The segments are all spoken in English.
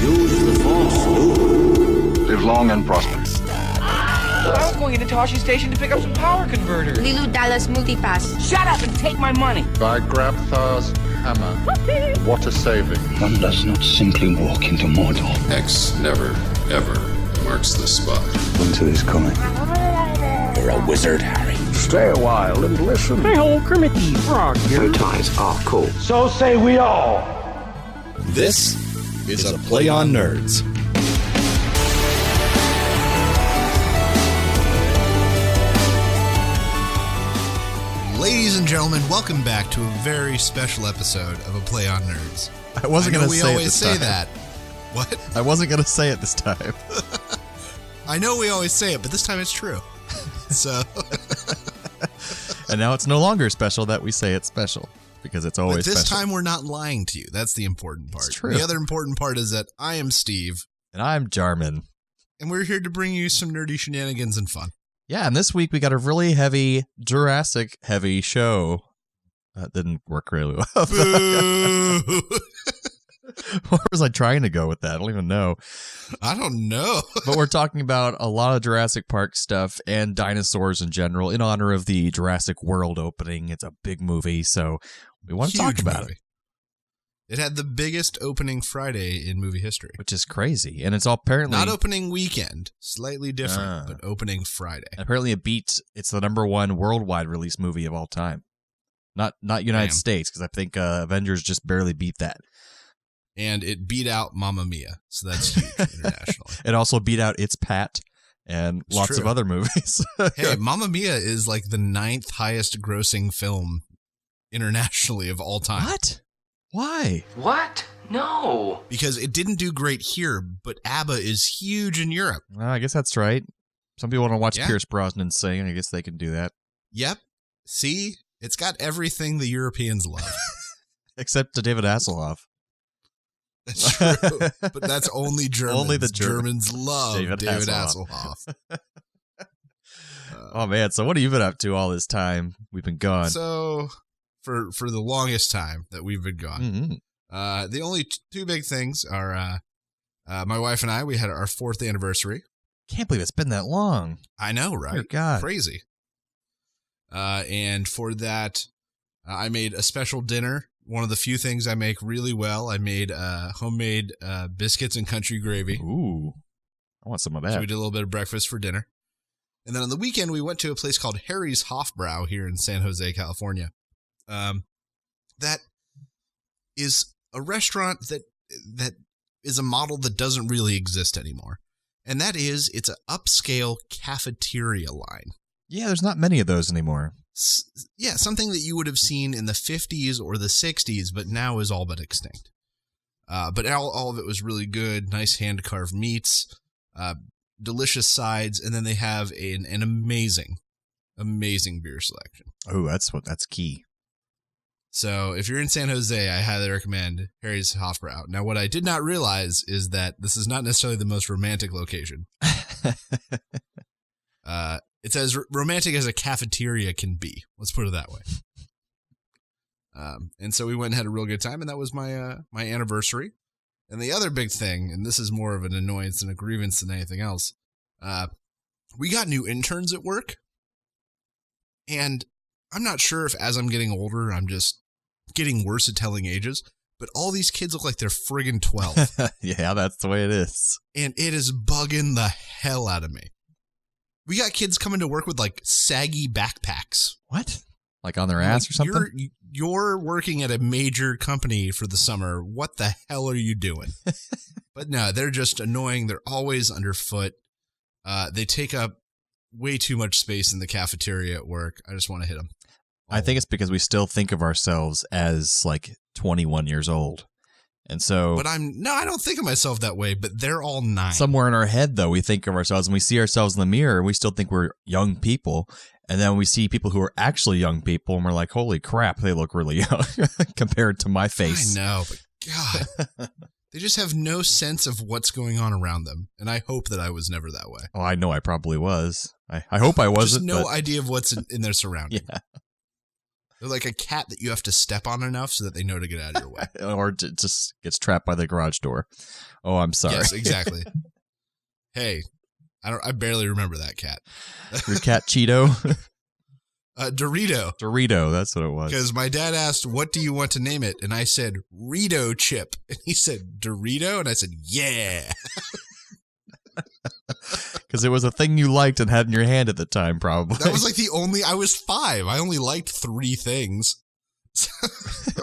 Use the Force, Luke. Live long and prosper. I was going into Toshi Station to pick up some power converters. Lilu Dallas Multipass. Shut up and take my money. By Grabthar's hammer, what a saving. One does not simply walk into Mordor. X never, ever marks the spot. Winter is coming. You're a wizard, Harry. Stay a while and listen. Hey ho, Kermit the Frog here. Bow ties are cool. So say we all. This is a Play on Nerds. Ladies and gentlemen, welcome back to a very special episode of A Play on Nerds. I wasn't going to say it we always this say time. that. What? I wasn't going to say it this time. I know we always say it, but this time it's true. So, And now it's no longer special that we say it's special, because it's always but this special. time we're not lying to you. That's the important part. It's true. The other important part is that I am Steve, And I'm Jarman. and we're here to bring you some nerdy shenanigans and fun. Yeah, and this week we got a really heavy, Jurassic-heavy show. That didn't work really well. Boo! Where was I trying to go with that? I don't even know. I don't know. But we're talking about a lot of Jurassic Park stuff and dinosaurs in general in honor of the Jurassic World opening. It's a big movie, so we want to talk Huge about movie. it. It had the biggest opening Friday in movie history. Which is crazy. And it's all apparently... Not opening weekend, slightly different, but opening Friday. Apparently it's the number one worldwide release movie of all time. Not United Damn. States, because I think Avengers just barely beat that. And it beat out Mamma Mia, so that's huge internationally. It also beat out It's Pat and It's lots true. of other movies. Hey, Mamma Mia is like the 9th highest grossing film internationally of all time. What? Why? What? No. Because it didn't do great here, but ABBA is huge in Europe. Well, I guess that's right. Some people want to watch Yeah. Pierce Brosnan sing. I guess they can do that. Yep. See? It's got everything the Europeans love. Except to David Hasselhoff. That's true. But that's only Germans. Only the Germans love David David Hasselhoff. Hasselhoff. Oh, man. So what have you been up to all this time we've been gone? So, for the longest time that we've been gone, Mhm. the only two big things are my wife and I, we had our 4th anniversary. Can't believe it's been that long. I know, right? Dear God. Crazy. And for that, I made a special dinner. One of the few things I make really well. I made homemade biscuits and country gravy. Ooh. I want some of So that. we did a little bit of breakfast for dinner. And then on the weekend, we went to a place called Harry's Hofbrau here in San Jose, California. That is a restaurant that is a model that doesn't really exist anymore. And that is, it's an upscale cafeteria line. Yeah, there's not many of those anymore. Yeah, something that you would have seen in the 50s or the 60s, but now is all but extinct. But all of it was really good, nice hand-carved meats, delicious sides, and then they have an amazing beer selection. Oh, that's key. So if you're in San Jose, I highly recommend Harry's Hofbrau. Now, what I did not realize is that this is not necessarily the most romantic location. It's as romantic as a cafeteria can be. Let's put it that way. And so we went and had a real good time, and that was my my anniversary. And the other big thing, and this is more of an annoyance and a grievance than anything else, we got new interns at work. And I'm not sure if as I'm getting older, I'm just getting worse at telling ages, but all these kids look like they're friggin' 12. Yeah, that's the way it is. And it is bugging the hell out of me. We got kids coming to work with like saggy backpacks. What? Like on their ass or something? You're working at a major company for the summer. What the hell are you doing? But no, they're just annoying. They're always underfoot. They take up way too much space in the cafeteria at work. I just want to hit them. I think it's because we still think of ourselves as like 21 years old. And so But I don't think of myself that way, but they're all 9. somewhere in our head, though, we think of ourselves and we see ourselves in the mirror. We still think we're young people. And then we see people who are actually young people and we're like, holy crap, they look really young compared to my face. I know, but God, they just have no sense of what's going on around them. And I hope that I was never that way. Oh, I know I probably was. I hope I wasn't. Just no but idea of what's in their surroundings. yeah. They're like a cat that you have to step on enough so that they know to get out of your way. Or it just gets trapped by the garage door. Oh, I'm sorry. Yes, exactly. Hey, I barely remember that cat. Your cat Cheeto? Dorito. Dorito, that's what it was. Because my dad asked, what do you want to name it? And I said, Rito Chip. And he said, Dorito? And I said, yeah. Because it was a thing you liked and had in your hand at the time, probably. That was like I was 5. I only liked 3 things.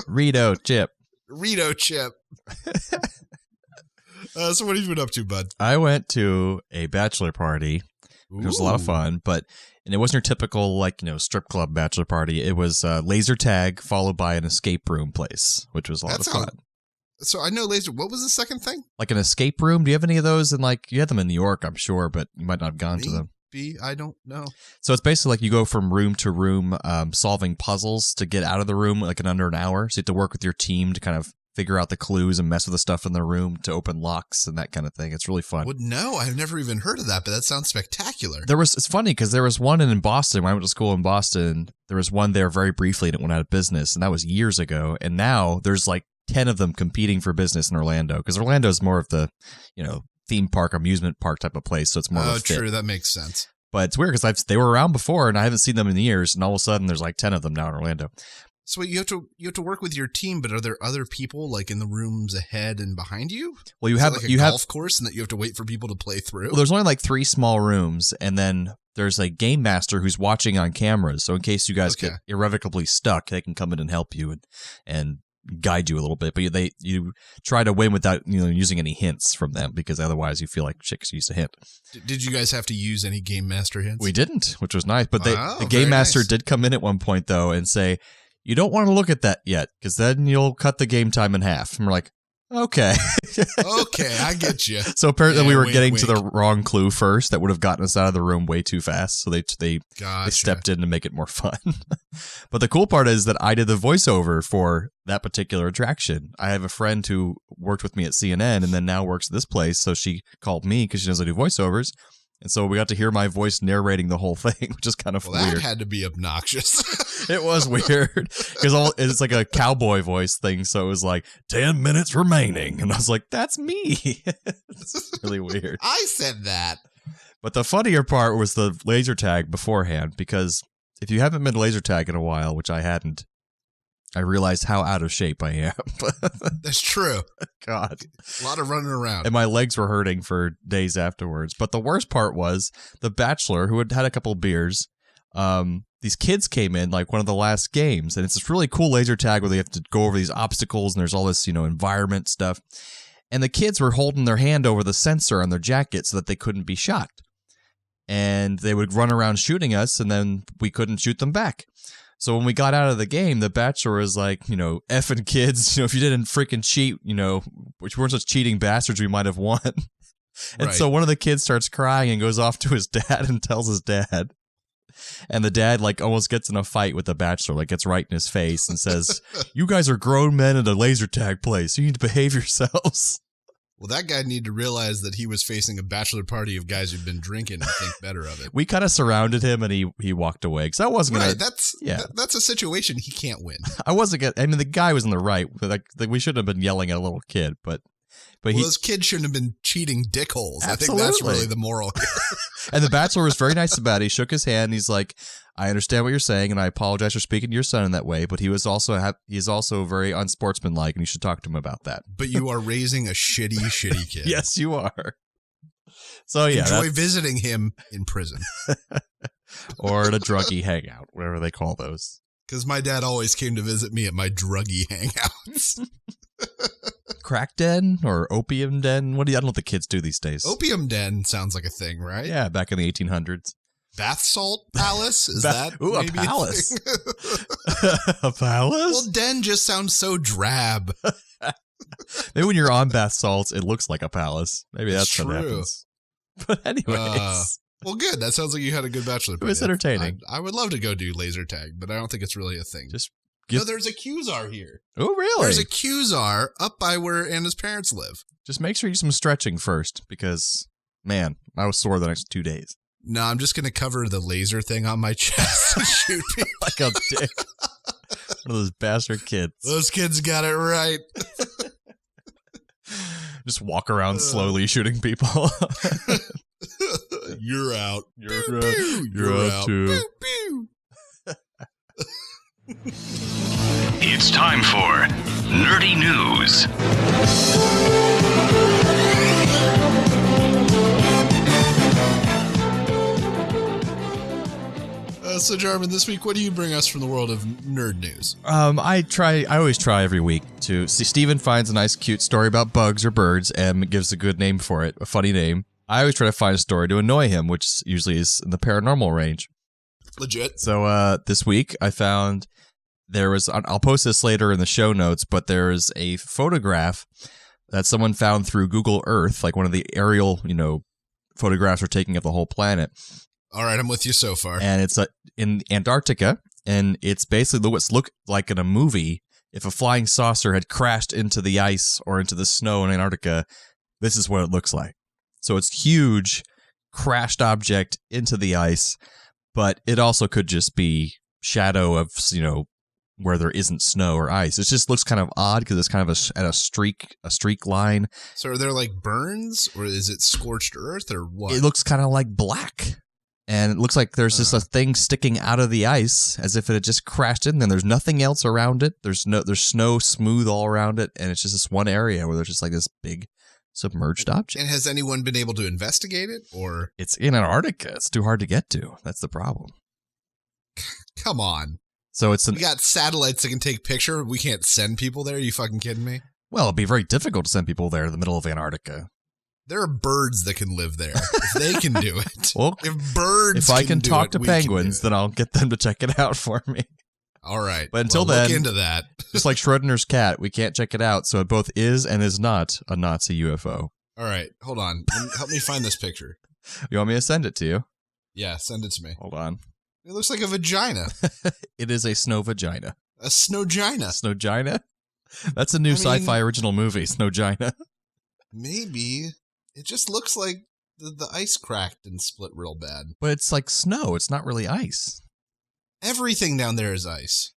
Rito Chip. Rito Chip. So what have you been up to, bud? I went to a bachelor party. It was a lot of fun, and it wasn't your typical, strip club bachelor party. It was laser tag followed by an escape room place, which was a lot of fun. So I know laser. What was the second thing? Like an escape room? Do you have any of those? And you had them in New York, I'm sure, but you might not have gone to them. I don't know. So it's basically like you go from room to room solving puzzles to get out of the room in under an hour. So you have to work with your team to kind of figure out the clues and mess with the stuff in the room to open locks and that kind of thing. It's really fun. Well, no, I've never even heard of that, but that sounds spectacular. It's funny because there was one in Boston. When I went to school in Boston, there was one there very briefly and it went out of business, and that was years ago. And now there's 10 of them competing for business in Orlando, because Orlando is more of the, theme park, amusement park type of place. So it's more of a fit. True. That makes sense. But it's weird because they were around before and I haven't seen them in years. And all of a sudden there's 10 of them now in Orlando. So you have to work with your team, but are there other people in the rooms ahead and behind you? Well, you have a golf have, course, and that you have to wait for people to play through. Well, there's only 3 small rooms, and then there's a game master who's watching on cameras. So in case you guys get irrevocably stuck, they can come in and help you and guide you a little bit. But you try to win without using any hints from them, because otherwise you feel like shit because you used a hint. Did you guys have to use any game master hints? We didn't, which was nice. But the game master did come in at one point though and say, you don't want to look at that yet, because then you'll cut the game time in half. And we're like, okay. Okay, I get you. So apparently we were getting to the wrong clue first that would have gotten us out of the room way too fast. So they stepped in to make it more fun. But the cool part is that I did the voiceover for that particular attraction. I have a friend who worked with me at CNN and then now works at this place. So she called me because she knows I do voiceovers. And so we got to hear my voice narrating the whole thing, which is kind of weird. That had to be obnoxious. It was weird because it's like a cowboy voice thing. So it was 10 minutes remaining. And I was like, that's me. It's really weird. I said that. But the funnier part was the laser tag beforehand, because if you haven't been to laser tag in a while, which I hadn't, I realized how out of shape I am. That's true. God. A lot of running around. And my legs were hurting for days afterwards. But the worst part was the bachelor, who had a couple of beers, these kids came in one of the last games. And it's this really cool laser tag where they have to go over these obstacles and there's all this, environment stuff. And the kids were holding their hand over the sensor on their jacket so that they couldn't be shot. And they would run around shooting us, and then we couldn't shoot them back. So when we got out of the game, the bachelor was like, effing kids, if you didn't freaking cheat, which weren't such cheating bastards, we might have won. And so one of the kids starts crying and goes off to his dad and tells his dad. And the dad almost gets in a fight with the bachelor, gets right in his face and says, you guys are grown men at a laser tag place. You need to behave yourselves. Well, that guy needed to realize that he was facing a bachelor party of guys who've been drinking and think better of it. We kind of surrounded him and he walked away because I wasn't going to. That's a situation he can't win. I wasn't going to. I mean, the guy was in the right. We shouldn't have been yelling at a little kid, but those kids shouldn't have been cheating dickholes. Absolutely. I think that's really the moral here. And the bachelor was very nice about it. He shook his hand. And he's like, I understand what you're saying, and I apologize for speaking to your son in that way, but he's also very unsportsmanlike, and you should talk to him about that. But you are raising a shitty kid. Yes, you are. So yeah, enjoy visiting him in prison. Or at a druggy hangout, whatever they call those. Because my dad always came to visit me at my druggy hangouts. Crack den or opium den? I don't know what the kids do these days. Opium den sounds like a thing, right? Yeah, back in the 1800s. Bath salt palace? Is that ooh, maybe a palace? A palace? Well, den just sounds so drab. Maybe when you're on bath salts, it looks like a palace. Maybe that's true. what happens. But anyways. Well, good. That sounds like you had a good bachelor party. It was entertaining. I would love to go do laser tag, but I don't think it's really a thing. No, there's a Q-Zar here. Oh, really? There's a Q-Zar up by where Anna's parents live. Just make sure you do some stretching first, because, man, I was sore the next 2 days. No, I'm just going to cover the laser thing on my chest and shoot people. Like a dick. of those bastard kids. Those kids got it right. Just walk around slowly shooting people. You're out. You're out. You're out too. Pew, pew. It's time for Nerdy News. So, Jarman, this week, what do you bring us from the world of nerd news? I always try every week to see. Steven finds a nice, cute story about bugs or birds and gives a good name for it, a funny name. I always try to find a story to annoy him, which usually is in the paranormal range. Legit. So, this week I found there was, I'll post this later in the show notes, but there is a photograph that someone found through Google Earth, like one of the aerial, photographs are taking of the whole planet. All right, I'm with you so far. And it's in Antarctica, and it's basically what's looked like in a movie. If a flying saucer had crashed into the ice or into the snow in Antarctica, this is what it looks like. So it's huge, crashed object into the ice, but it also could just be shadow of, where there isn't snow or ice. It just looks kind of odd because it's kind of at a streak line. So are there like burns, or is it scorched earth, or what? It looks kind of like black. And it looks like there's just a thing sticking out of the ice as if it had just crashed in. Then there's nothing else around it. There's snow smooth all around it, and it's just this one area where there's just like this big submerged object. And has anyone been able to investigate it, or? It's in Antarctica. It's too hard to get to. That's the problem. Come on. So we got satellites that can take picture. We can't send people there. Are you fucking kidding me? Well, it'd be very difficult to send people there in the middle of Antarctica. There are birds that can live there. If they can do it. Well, if I can talk to penguins, then I'll get them to check it out for me. All right. But until then, look into that. Just like Schrodinger's cat, we can't check it out. So it both is and is not a Nazi UFO. All right. Hold on. Help me find this picture. You want me to send it to you? Yeah, send it to me. Hold on. It looks like a vagina. It is a snow vagina. A snowgina. Snowgina? That's a new sci-fi original movie, Snowgina. Maybe. It just looks like the ice cracked and split real bad. But it's like snow. It's not really ice. Everything down there is ice.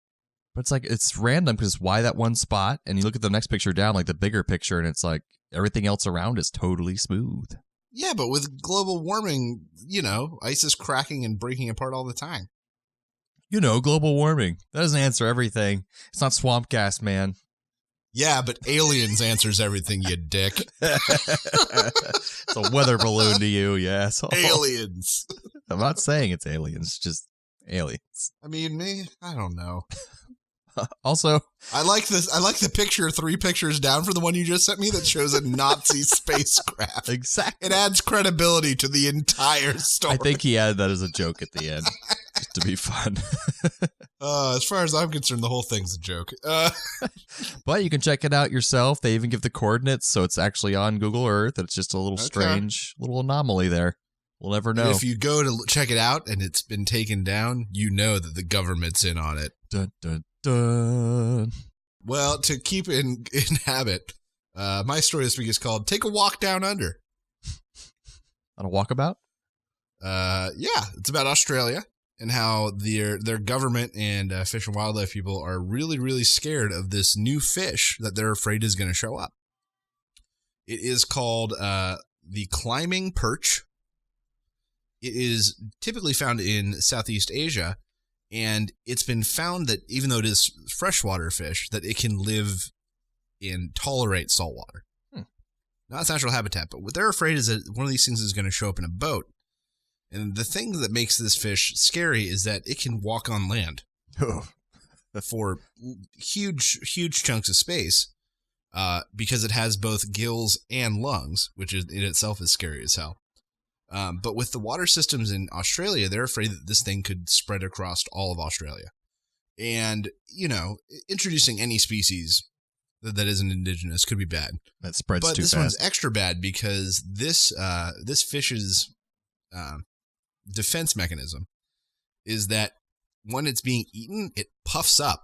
But it's random because why that one spot? And you look at the next picture down, like the bigger picture, and it's like everything else around is totally smooth. Yeah, but with global warming, ice is cracking and breaking apart all the time. Global warming. That doesn't answer everything. It's not swamp gas, man. Yeah, but aliens answers everything, you dick. It's a weather balloon to you, you asshole. Aliens. I'm not saying it's aliens, it's just aliens. I mean, I don't know. Also, I like this. I like the picture 3 pictures down for the one you just sent me that shows a Nazi spacecraft. Exactly. It adds credibility to the entire story. I think he added that as a joke at the end, just to be fun. As far as I'm concerned, the whole thing's a joke. But you can check it out yourself. They even give the coordinates, so it's actually on Google Earth. It's just a little strange little anomaly there. We'll never know. And if you go to check it out and it's been taken down, you know that the government's in on it. Dun, dun, dun. Well, to keep in habit, my story this week is called "Take a Walk Down Under." On a walkabout? Yeah, it's about Australia and how their government and fish and wildlife people are really, really scared of this new fish that they're afraid is going to show up. It is called the climbing perch. It is typically found in Southeast Asia, and it's been found that even though it is freshwater fish, that it can live and tolerate saltwater. Not its natural habitat, but what they're afraid is that one of these things is going to show up in a boat. And the thing that makes this fish scary is that it can walk on land for huge, huge chunks of space because it has both gills and lungs, which is in itself is scary as hell. But with the water systems in Australia, they're afraid that this thing could spread across all of Australia. And, introducing any species that isn't indigenous could be bad. That spreads too fast. But this one's extra bad because this fish's defense mechanism is that when it's being eaten, it puffs up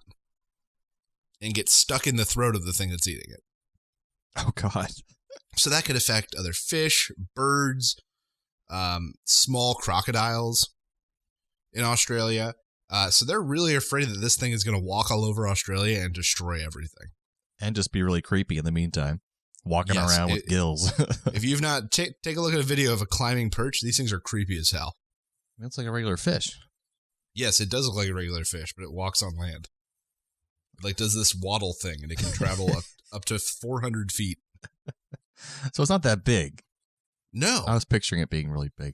and gets stuck in the throat of the thing that's eating it. Oh, God. So that could affect other fish, birds, small crocodiles in Australia. So they're really afraid that this thing is going to walk all over Australia and destroy everything. And just be really creepy in the meantime. Walking around with gills. If you've not, take a look at a video of a climbing perch. These things are creepy as hell. It's like a regular fish. Yes, it does look like a regular fish, but it walks on land. It like does this waddle thing, and it can travel up to 400 feet. So it's not that big. No. I was picturing it being really big.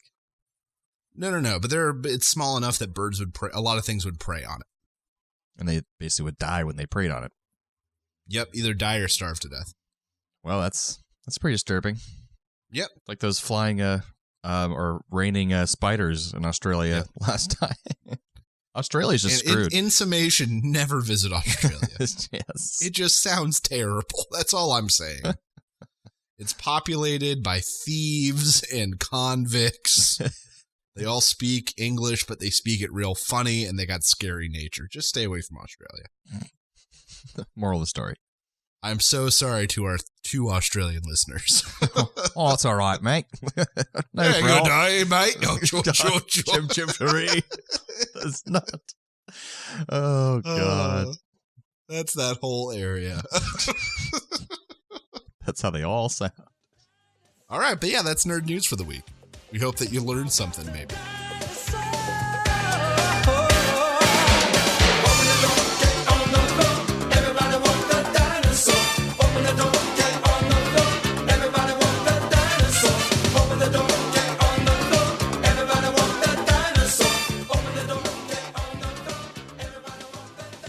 No. But it's small enough that birds would prey. A lot of things would prey on it. And they basically would die when they preyed on it. Yep, either die or starve to death. Well, that's pretty disturbing. Yep. Like those flying or raining spiders in Australia last time. Australia's just screwed. In summation, never visit Australia. Yes. It just sounds terrible. That's all I'm saying. It's populated by thieves and convicts. They all speak English, but they speak it real funny, and they got scary nature. Just stay away from Australia. Moral of the story. I'm so sorry to our 2 Australian listeners. Oh, it's all right, mate. No hey, problem. good day, mate. Oh, Chim chim free. That's not. Oh, God. That's that whole area. That's how they all sound. All right, but yeah, that's nerd news for the week. We hope that you learned something, maybe.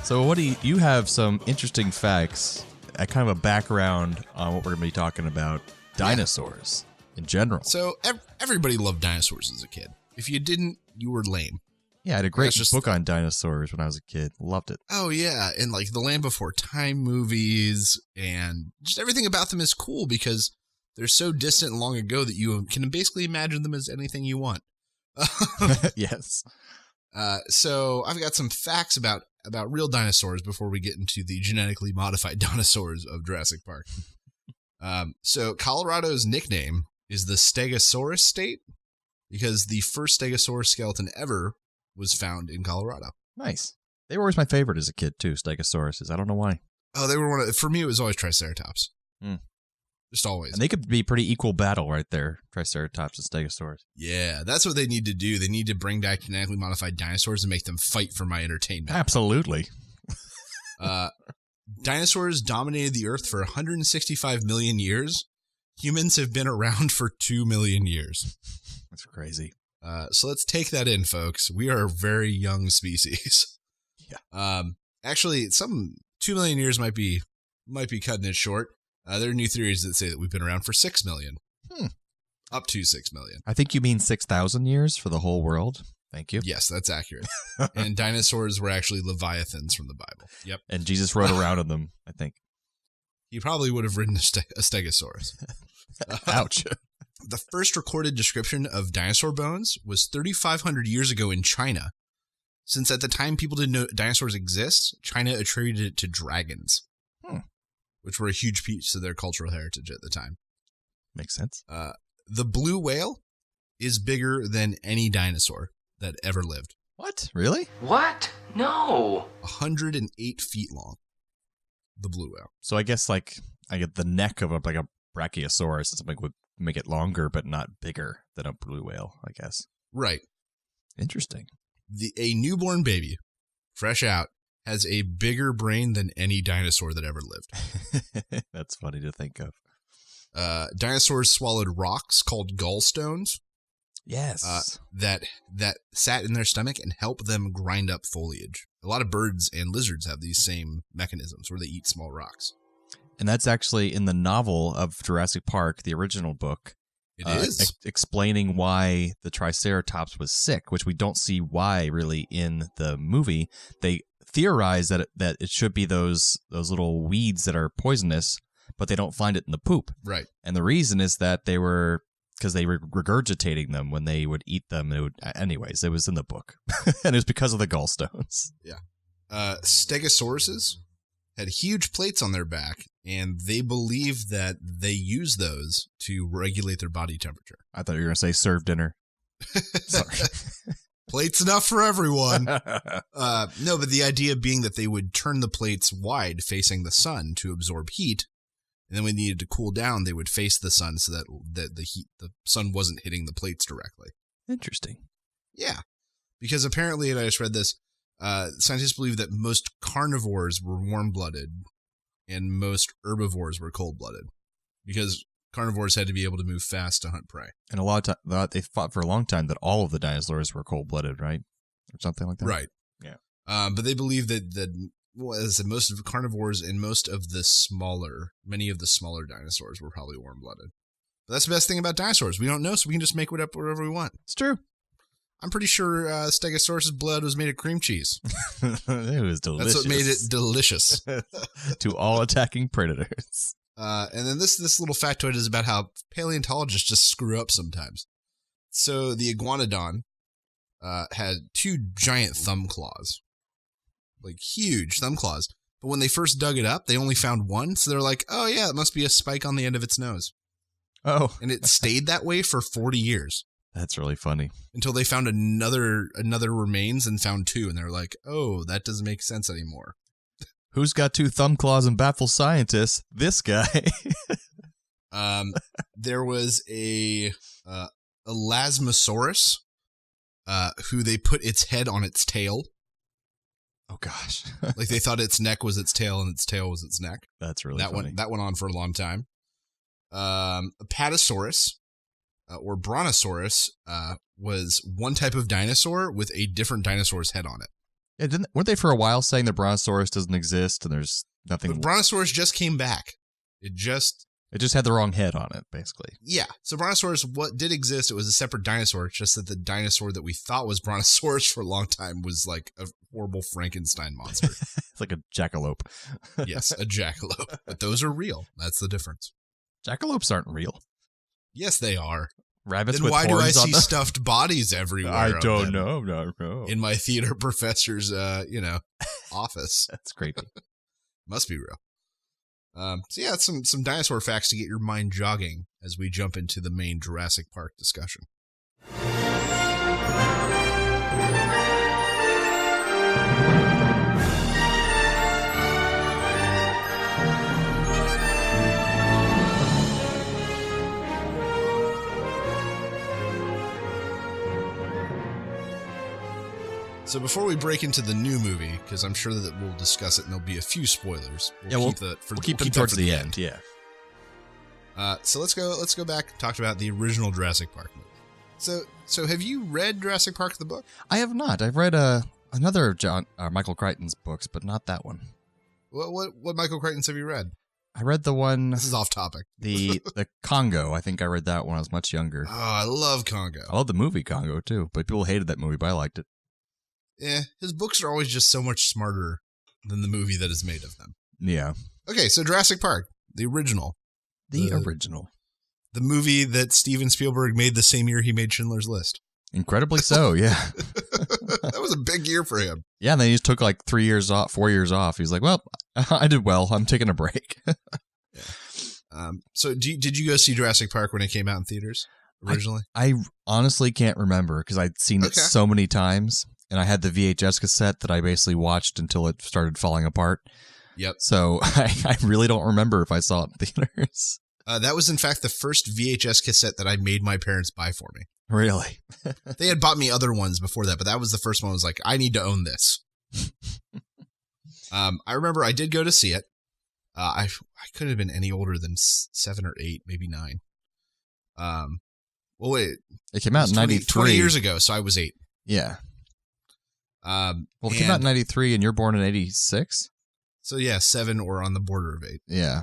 So what do you have some interesting facts, kind of a background on what we're going to be talking about, dinosaurs in general. So everybody loved dinosaurs as a kid. If you didn't, you were lame. Yeah, I had a great book on dinosaurs when I was a kid. Loved it. Oh, yeah. And like the Land Before Time movies and just everything about them is cool because they're so distant and long ago that you can basically imagine them as anything you want. Yes. So I've got some facts about real dinosaurs before we get into the genetically modified dinosaurs of Jurassic Park. So Colorado's nickname is the Stegosaurus state because the first Stegosaurus skeleton ever was found in Colorado. Nice. They were always my favorite as a kid too, Stegosauruses. I don't know why. Oh, they were for me, it was always Triceratops. Mm. Just always. And they could be pretty equal battle right there, Triceratops and Stegosaurus. Yeah, that's what they need to do. They need to bring back genetically modified dinosaurs and make them fight for my entertainment. Absolutely. Dinosaurs dominated the Earth for 165 million years. Humans have been around for 2 million years. That's crazy. So let's take that in, folks. We are a very young species. Yeah. Actually, 2 million years might be cutting it short. There are new theories that say that we've been around for 6 million. Up to 6 million. I think you mean 6,000 years for the whole world. Thank you. Yes, that's accurate. And dinosaurs were actually leviathans from the Bible. Yep. And Jesus rode around in them, I think. He probably would have ridden a Stegosaurus. Ouch. The first recorded description of dinosaur bones was 3,500 years ago in China. Since at the time people didn't know dinosaurs exist, China attributed it to dragons, which were a huge piece of their cultural heritage at the time. Makes sense. The blue whale is bigger than any dinosaur that ever lived. What? Really? What? No. 108 feet long. The blue whale. So I guess I get the neck of a brachiosaurus and something would make it longer but not bigger than a blue whale, I guess. Right. Interesting. A newborn baby, fresh out, has a bigger brain than any dinosaur that ever lived. That's funny to think of. Dinosaurs swallowed rocks called gallstones. Yes. That sat in their stomach and helped them grind up foliage. A lot of birds and lizards have these same mechanisms where they eat small rocks. And that's actually in the novel of Jurassic Park, the original book. It is. Explaining why the Triceratops was sick, which we don't see why really in the movie. They theorize that it should be those little weeds that are poisonous, but they don't find it in the poop. Right. And the reason is that they were regurgitating them when they would eat them. Anyways, it was in the book. And it was because of the gallstones. Yeah. Stegosauruses had huge plates on their back, and they believe that they use those to regulate their body temperature. I thought you were going to say serve dinner. Sorry. Plates enough for everyone. No, but the idea being that they would turn the plates wide facing the sun to absorb heat. And then when they needed to cool down, they would face the sun so that the sun wasn't hitting the plates directly. Interesting. Yeah. Because apparently, and I just read this, scientists believe that most carnivores were warm-blooded and most herbivores were cold-blooded. Because carnivores had to be able to move fast to hunt prey. And a lot of time, they thought for a long time that all of the dinosaurs were cold-blooded, right? Or something like that. Right. Yeah. But they believe that well, as I said, most of the carnivores and many of the smaller dinosaurs were probably warm-blooded. But that's the best thing about dinosaurs. We don't know, so we can just make whatever we want. It's true. I'm pretty sure Stegosaurus's blood was made of cream cheese. It was delicious. That's what made it delicious. To all attacking predators. And then this little factoid is about how paleontologists just screw up sometimes. So the iguanodon had 2 giant thumb claws. Like huge thumb claws. But when they first dug it up, they only found one. So they're like, oh yeah, it must be a spike on the end of its nose. Oh. And it stayed that way for 40 years. That's really funny. Until they found another remains and found 2. And they're like, oh, that doesn't make sense anymore. Who's got 2 thumb claws and baffles scientists? This guy. There was a Elasmosaurus who they put its head on its tail. Oh, gosh. Like they thought its neck was its tail and its tail was its neck. That's really funny. That went on for a long time. Apatosaurus or Brontosaurus was one type of dinosaur with a different dinosaur's head on it. Yeah, weren't they for a while saying the Brontosaurus doesn't exist and there's nothing? But Brontosaurus just came back. It just had the wrong head on it, basically. Yeah. So Brontosaurus, what did exist, it was a separate dinosaur. It's just that the dinosaur that we thought was Brontosaurus for a long time was like a horrible Frankenstein monster. It's like a jackalope. Yes, a jackalope. But those are real. That's the difference. Jackalopes aren't real. Yes, they are. Rabbits then with why horns do I see on them? stuffed bodies everywhere? I don't know. No. In my theater professor's, office. That's creepy. Must be real. So yeah, some dinosaur facts to get your mind jogging as we jump into the main Jurassic Park discussion. So before we break into the new movie, because I'm sure that we'll discuss it and there'll be a few spoilers. We'll keep them towards the end. Yeah. So let's go back and talk about the original Jurassic Park movie. So have you read Jurassic Park the book? I have not. I've read another Michael Crichton's books, but not that one. What Michael Crichton's have you read? I read the one. This is off topic. The Congo. I think I read that when I was much younger. Oh, I love Congo. I love the movie Congo too, but people hated that movie, but I liked it. Yeah, his books are always just so much smarter than the movie that is made of them. Yeah. Okay, so Jurassic Park, the original. The original. The movie that Steven Spielberg made the same year he made Schindler's List. Incredibly so, yeah. That was a big year for him. Yeah, and then he just took like 4 years off. He's like, well, I did well. I'm taking a break. Yeah. So did you go see Jurassic Park when it came out in theaters originally? I honestly can't remember because I'd seen it so many times. And I had the VHS cassette that I basically watched until it started falling apart. Yep. So I really don't remember if I saw it in theaters. That was, in fact, the first VHS cassette that I made my parents buy for me. Really? They had bought me other ones before that, but that was the first one I was like, I need to own this. I remember I did go to see it. I couldn't have been any older than 7 or 8, maybe 9. Well, wait. It came out in 93. 20 years ago, so I was 8. Yeah. Well, it came out in 93 and you're born in 86? So yeah, 7 or on the border of 8. Yeah.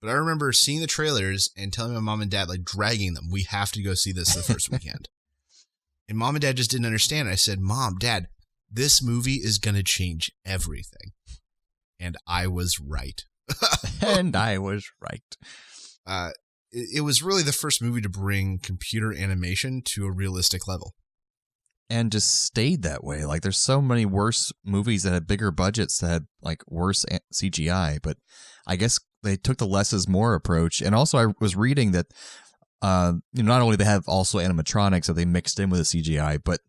But I remember seeing the trailers and telling my mom and dad, like dragging them, we have to go see this the first weekend. And mom and dad just didn't understand. I said, Mom, Dad, this movie is going to change everything. And I was right. And I was right. It was really the first movie to bring computer animation to a realistic level. And just stayed that way. Like, there's so many worse movies that had bigger budgets that had, like, worse CGI. But I guess they took the less is more approach. And also, I was reading that not only they have also animatronics that they mixed in with the CGI, but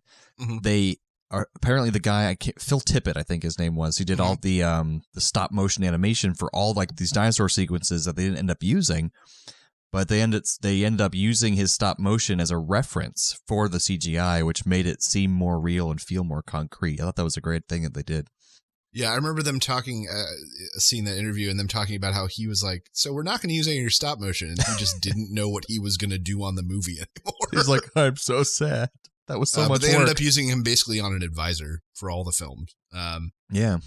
they are apparently the guy Phil Tippett, I think his name was. He did all the stop motion animation for all like these dinosaur sequences that they didn't end up using, but they ended up using his stop motion as a reference for the CGI, which made it seem more real and feel more concrete. I thought that was a great thing that they did. Yeah, I remember them talking, seeing that interview and them talking about how he was like, so we're not going to use any of your stop motion. And he just didn't know what he was going to do on the movie anymore. He's like, I'm so sad. That was so much but they work. ended up using him basically on an advisor for all the films. Yeah.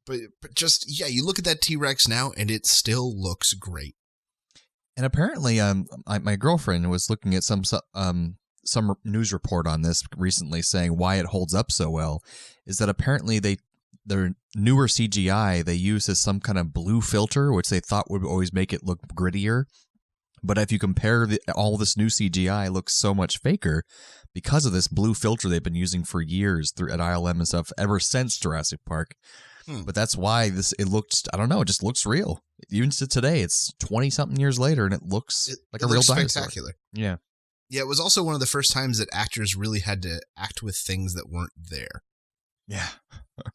But just, yeah, you look at that T-Rex now and it still looks great. And apparently, my girlfriend was looking at some news report on this recently saying why it holds up so well is that apparently their newer CGI they use as some kind of blue filter, which they thought would always make it look grittier. But if you compare all this new CGI, it looks so much faker because of this blue filter they've been using for years at ILM and stuff ever since Jurassic Park. But that's why it just looks real. Even to today, it's 20-something years later, and it looks like a real dinosaur. Spectacular. Yeah. Yeah, it was also one of the first times that actors really had to act with things that weren't there. Yeah.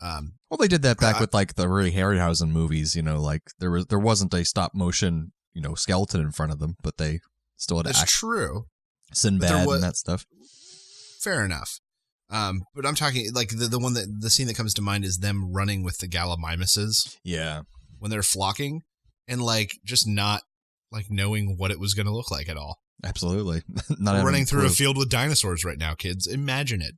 Well, they did that back with like the Ray Harryhausen movies. Like there wasn't a stop motion skeleton in front of them, but they still had to act. That's true. Sinbad and that stuff. Fair enough. But I'm talking like the scene that comes to mind is them running with the Gallimimuses. Yeah. When they're flocking and like just not like knowing what it was going to look like at all. Absolutely. We're running through a field with dinosaurs right now, kids. Imagine it.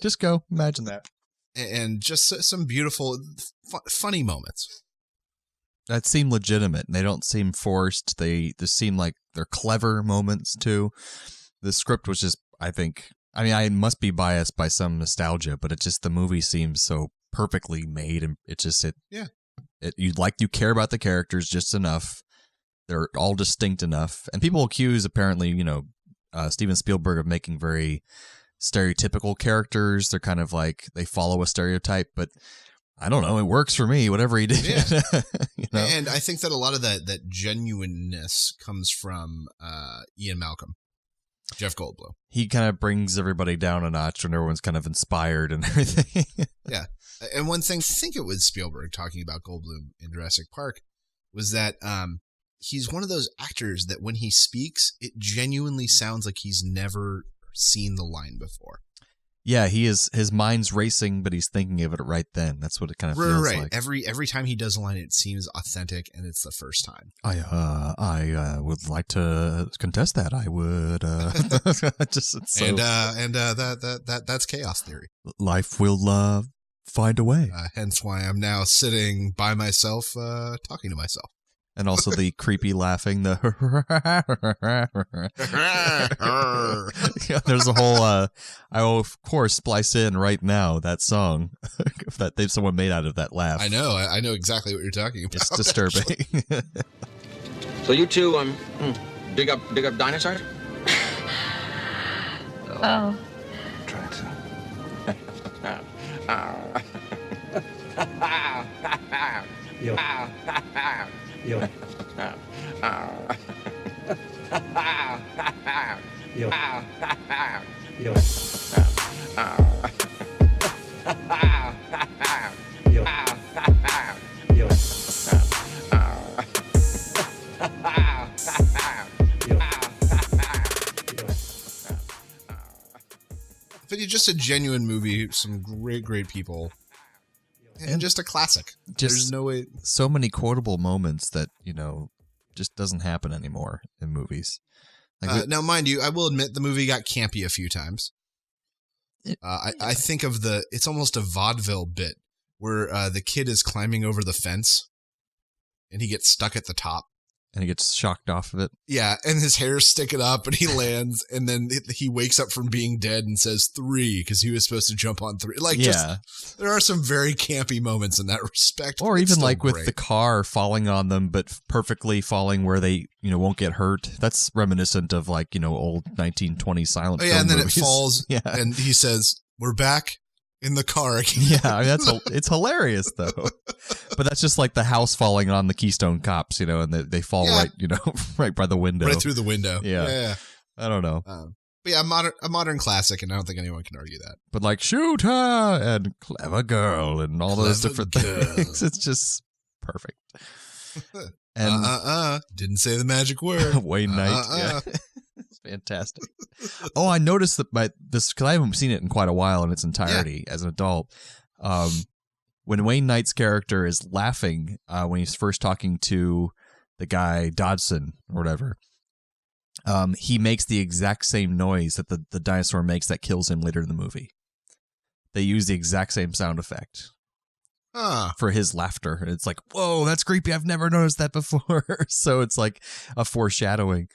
Just go. Imagine that. And just some beautiful, funny moments. That seem legitimate. They don't seem forced. They just seem like they're clever moments too. The script was just, I must be biased by some nostalgia, but the movie seems so perfectly made, and you care about the characters just enough. They're all distinct enough, and people accuse apparently, Steven Spielberg of making very stereotypical characters. They're kind of like they follow a stereotype, but I don't know. It works for me. Whatever he did, yeah. And I think that a lot of that genuineness comes from Ian Malcolm. Jeff Goldblum. He kind of brings everybody down a notch when everyone's kind of inspired and everything. Yeah. And one thing, I think it was Spielberg talking about Goldblum in Jurassic Park, was that he's one of those actors that when he speaks, it genuinely sounds like he's never seen the line before. Yeah, his mind's racing, but he's thinking of it right then. That's what it kind of feels like. Every time he does a line, it seems authentic, and it's the first time. I would like to contest that. I would that's chaos theory. Life will find a way. Hence why I'm now sitting by myself, talking to myself. And also the creepy laughing, there's a whole, I will of course splice in right now that song that someone made out of that laugh. I know exactly what you're talking about. It's disturbing. So you two, dig up dinosaurs? Oh. Try to. Yo. Yo. Yo. Yo. Yo. Yo. But it's just a genuine movie, some great people. And just a classic. There's no way. So many quotable moments that, just doesn't happen anymore in movies. Now, mind you, I will admit the movie got campy a few times. I think of it's almost a vaudeville bit where the kid is climbing over the fence and he gets stuck at the top. And he gets shocked off of it. Yeah, and his hair's sticking up and he lands and then he wakes up from being dead and says 3 because he was supposed to jump on 3. There are some very campy moments in that respect. Or even like great. with the car falling on them, but perfectly falling where they, won't get hurt. That's reminiscent of like, old 1920s silent film and then movies. it falls Yeah. and he says, "We're back." in the car again. Yeah, I mean, it's hilarious though. But that's just like the house falling on the Keystone Cops, you know, and they fall right, you know, right by the window, right through the window. Yeah. I don't know. But yeah, a modern classic, and I don't think anyone can argue that. But like shoot her and clever girl and all those different things, it's just perfect. And didn't say the magic word. Wayne Knight, yeah. It's fantastic. Oh, I noticed that because I haven't seen it in quite a while in its entirety as an adult. When Wayne Knight's character is laughing when he's first talking to the guy Dodson or whatever, he makes the exact same noise that the dinosaur makes that kills him later in the movie. They use the exact same sound effect for his laughter. It's like, whoa, that's creepy. I've never noticed that before. So it's like a foreshadowing.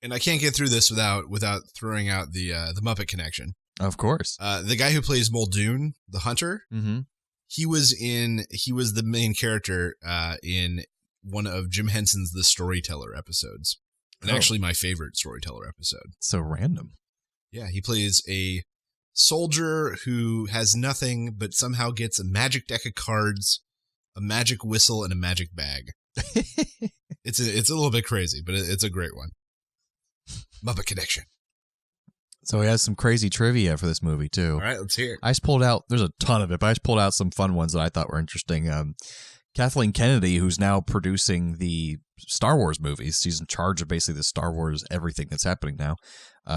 And I can't get through this without throwing out the Muppet connection. Of course. The guy who plays Muldoon, the hunter, he was the main character in one of Jim Henson's The Storyteller episodes. And actually my favorite Storyteller episode. So random. Yeah, he plays a soldier who has nothing but somehow gets a magic deck of cards, a magic whistle, and a magic bag. It's a little bit crazy, but it's a great one. Muppet connection. So he has some crazy trivia for this movie too. All right, let's hear it. I just pulled out, there's a ton of it, but I just pulled out some fun ones that I thought were interesting. Kathleen Kennedy, who's now producing the Star Wars movies, she's in charge of basically the Star Wars everything that's happening now.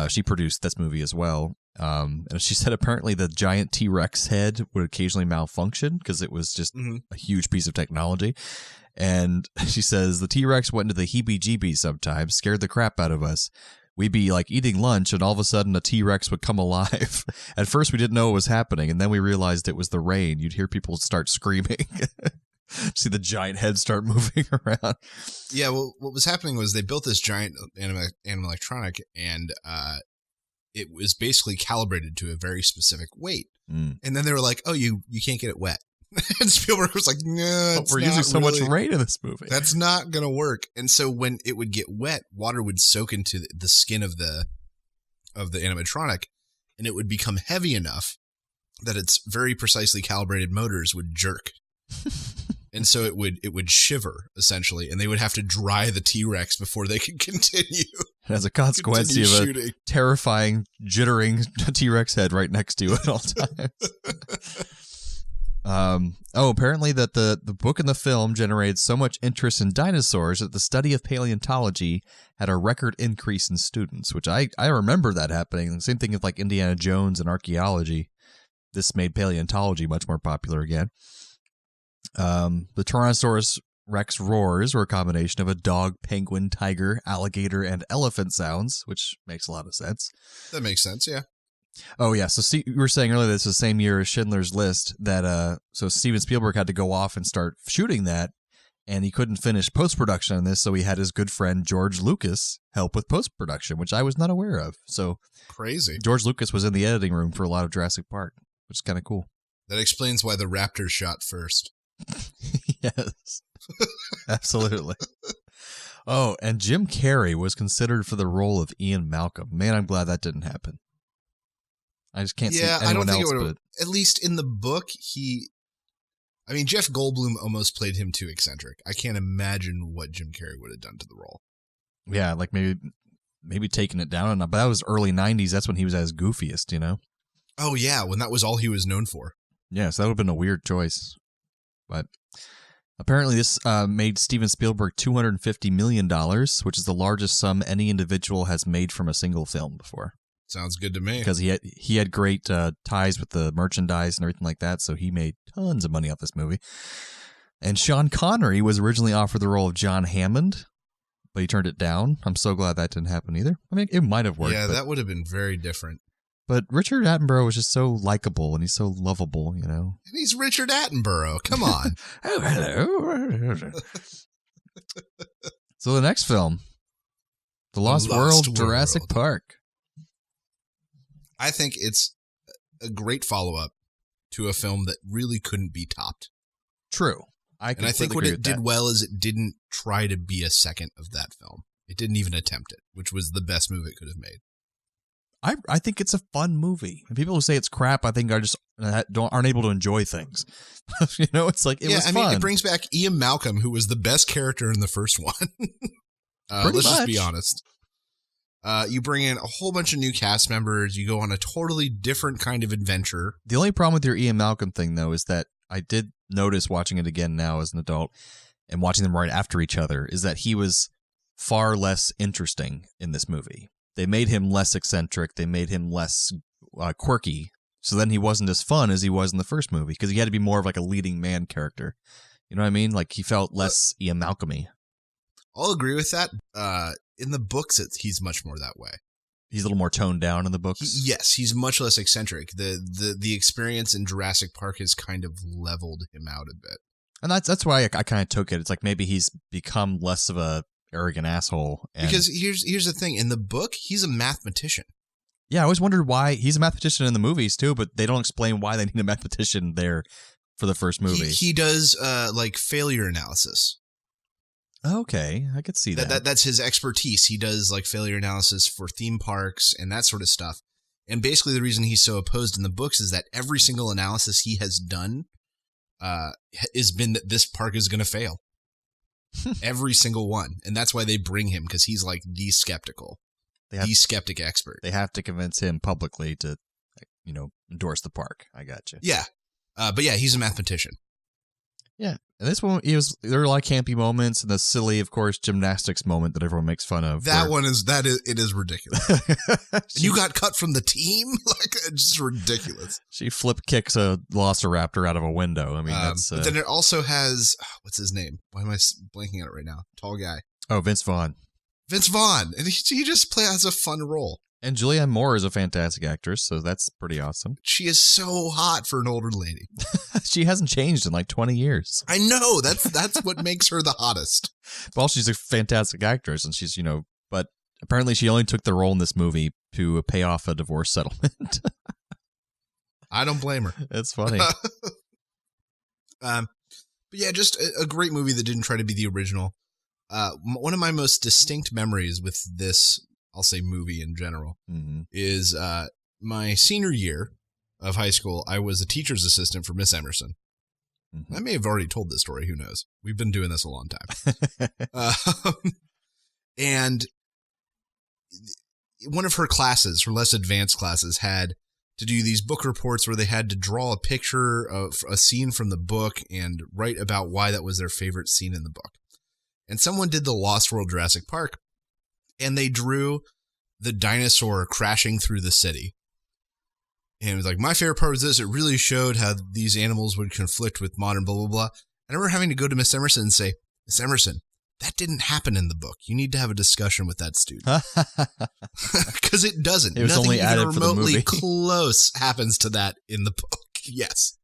She produced this movie as well. And she said apparently the giant T-Rex head would occasionally malfunction because it was just a huge piece of technology. And she says the T-Rex went into the heebie-jeebies sometimes, scared the crap out of us. We'd be like eating lunch and all of a sudden a T-Rex would come alive. At first we didn't know what was happening and then we realized it was the rain. You'd hear people start screaming. See the giant head start moving around. Yeah, well, what was happening was they built this giant animatronic and it was basically calibrated to a very specific weight. And then they were like, oh, you can't get it wet. And Spielberg was like, no, we're using so much rain in this movie. That's not going to work. And so when it would get wet, water would soak into the skin of the animatronic, and it would become heavy enough that its very precisely calibrated motors would jerk. And so it would shiver, essentially, and they would have to dry the T-Rex before they could continue. As a consequence, you have a terrifying, jittering T-Rex head right next to you at all times. Apparently that the book and the film generated so much interest in dinosaurs that the study of paleontology had a record increase in students, which I remember that happening. The same thing with like Indiana Jones and archaeology. This made paleontology much more popular again. The Tyrannosaurus Rex roars were a combination of a dog, penguin, tiger, alligator, and elephant sounds, which makes a lot of sense. That makes sense, yeah. Oh, yeah. So you were saying earlier this is the same year as Schindler's List that so Steven Spielberg had to go off and start shooting that, and he couldn't finish post-production on this, so he had his good friend George Lucas help with post-production, which I was not aware of. So crazy. George Lucas was in the editing room for a lot of Jurassic Park, which is kind of cool. That explains why the Raptors shot first. Yes. Absolutely. Oh, and Jim Carrey was considered for the role of Ian Malcolm. Man, I'm glad that didn't happen. I just can't see anyone else. But at least in the book, Jeff Goldblum almost played him too eccentric. I can't imagine what Jim Carrey would have done to the role. Yeah, like maybe taking it down. But that was early 90s. That's when he was at his goofiest, you know? Oh, yeah, when that was all he was known for. Yeah, so that would have been a weird choice. But apparently this made Steven Spielberg $250 million, which is the largest sum any individual has made from a single film before. Sounds good to me. Because he had great ties with the merchandise and everything like that, so he made tons of money off this movie. And Sean Connery was originally offered the role of John Hammond, but he turned it down. I'm so glad that didn't happen either. I mean, it might have worked. Yeah, that would have been very different. But Richard Attenborough was just so likable and he's so lovable, you know. And he's Richard Attenborough. Come on. Oh, hello. So the next film, The Lost World, Jurassic Park. I think it's a great follow-up to a film that really couldn't be topped. True. I think what it did well is it didn't try to be a second of that film. It didn't even attempt it, which was the best move it could have made. I think it's a fun movie. And people who say it's crap, I think are just aren't able to enjoy things. It's like it was fun. I mean, it brings back Ian Malcolm, who was the best character in the first one. Let's just be honest. You bring in a whole bunch of new cast members. You go on a totally different kind of adventure. The only problem with your Ian Malcolm thing, though, is that I did notice watching it again now as an adult and watching them right after each other, is that he was far less interesting in this movie. They made him less eccentric. They made him less quirky. So then he wasn't as fun as he was in the first movie because he had to be more of like a leading man character. You know what I mean? Like he felt less Ian Malcolm-y. I'll agree with that. In the books, he's much more that way. He's a little more toned down in the books. Yes, he's much less eccentric. The experience in Jurassic Park has kind of leveled him out a bit. And that's why I kind of took it. It's like maybe he's become less of a arrogant asshole. Because here's the thing. In the book, he's a mathematician. Yeah, I always wondered why he's a mathematician in the movies too, but they don't explain why they need a mathematician there for the first movie. He does like failure analysis. Okay, I could see that. That's his expertise. He does like failure analysis for theme parks and that sort of stuff. And basically the reason he's so opposed in the books is that every single analysis he has done has been that this park is going to fail. Every single one. And that's why they bring him, because he's like the skeptic expert. They have to convince him publicly to, endorse the park. I got you. Yeah. But yeah, he's a mathematician. Yeah. And this one, there are a lot of campy moments and the silly, of course, gymnastics moment that everyone makes fun of. It is ridiculous. You got cut from the team? Like, it's just ridiculous. She flip kicks a velociraptor out of a window. I mean, that's... But then it also has... what's his name? Why am I blanking on it right now? Tall guy. Oh, Vince Vaughn. Vince Vaughn. And he just has a fun role. And Julianne Moore is a fantastic actress, so that's pretty awesome. She is so hot for an older lady. She hasn't changed in like 20 years. I know. That's what makes her the hottest. Well, she's a fantastic actress, and she's, but apparently she only took the role in this movie to pay off a divorce settlement. I don't blame her. It's funny. But yeah, just a great movie that didn't try to be the original. One of my most distinct memories with this, I'll say movie in general, is my senior year of high school. I was a teacher's assistant for Miss Emerson. I may have already told this story. Who knows? We've been doing this a long time. And one of her classes, her less advanced classes, had to do these book reports where they had to draw a picture of a scene from the book and write about why that was their favorite scene in the book. And someone did the Lost World Jurassic Park, and they drew the dinosaur crashing through the city. And it was like, my favorite part was this. It really showed how these animals would conflict with modern blah, blah, blah. I remember having to go to Miss Emerson and say, Miss Emerson, that didn't happen in the book. You need to have a discussion with that student. Because it doesn't. It was Nothing only even added for the remotely movie. close happens to that in the book. Yes.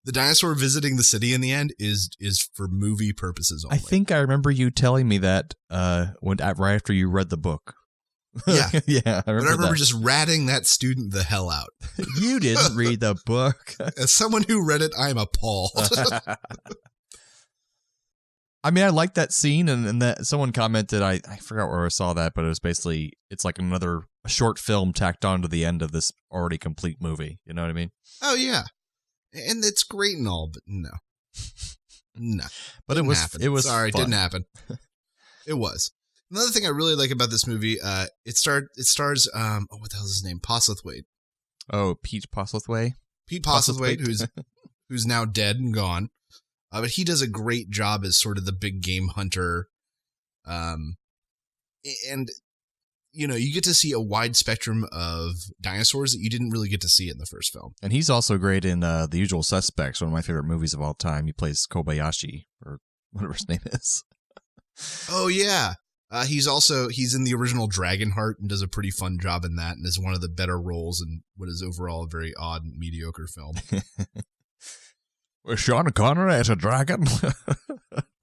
The dinosaur visiting the city in the end is for movie purposes only. I think I remember you telling me that right after you read the book. Yeah. Yeah, I remember just ratting that student the hell out. You didn't read the book. As someone who read it, I'm appalled. I mean, I like that scene, and that someone commented, I forgot where I saw that, but it was basically, it's like another short film tacked on to the end of this already complete movie. You know what I mean? Oh, yeah. And it's great and all, but no. No. But it was Sorry, fun. it didn't happen. It was. Another thing I really like about this movie, it stars what the hell is his name? Postlethwaite. Oh, Pete Postlethwaite? Pete Postlethwaite, who's now dead and gone. But he does a great job as sort of the big game hunter. And, you get to see a wide spectrum of dinosaurs that you didn't really get to see in the first film. And he's also great in The Usual Suspects, one of my favorite movies of all time. He plays Kobayashi, or whatever his name is. Oh, yeah. He's in the original Dragonheart and does a pretty fun job in that and is one of the better roles in what is overall a very odd and mediocre film. With Sean Connery as a dragon?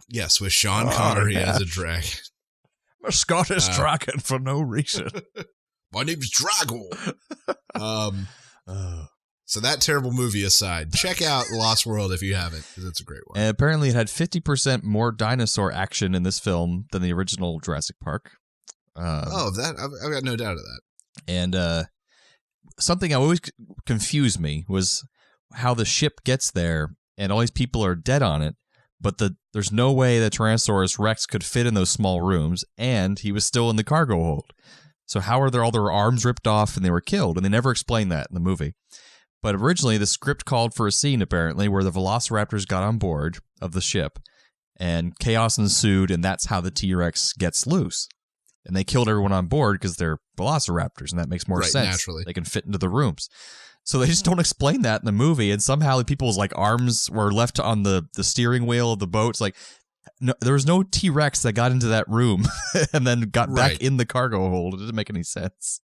Yes, with Sean Connery as a dragon. A Scottish dragon for no reason. My name's Drago. So that terrible movie aside, check out Lost World if you haven't, because it's a great one. And apparently it had 50% more dinosaur action in this film than the original Jurassic Park. I've got no doubt of that. And something that always confused me was how the ship gets there and all these people are dead on it, but there's no way that Tyrannosaurus Rex could fit in those small rooms, and he was still in the cargo hold. So how are all their arms ripped off and they were killed? And they never explained that in the movie. But originally, the script called for a scene, apparently, where the velociraptors got on board of the ship, and chaos ensued, and that's how the T-Rex gets loose. And they killed everyone on board because they're velociraptors, and that makes more sense. Naturally. They can fit into the rooms. So they just don't explain that in the movie, and somehow people's like arms were left on the steering wheel of the boat. It's like, no, there was no T-Rex that got into that room and then got back in the cargo hold. It didn't make any sense.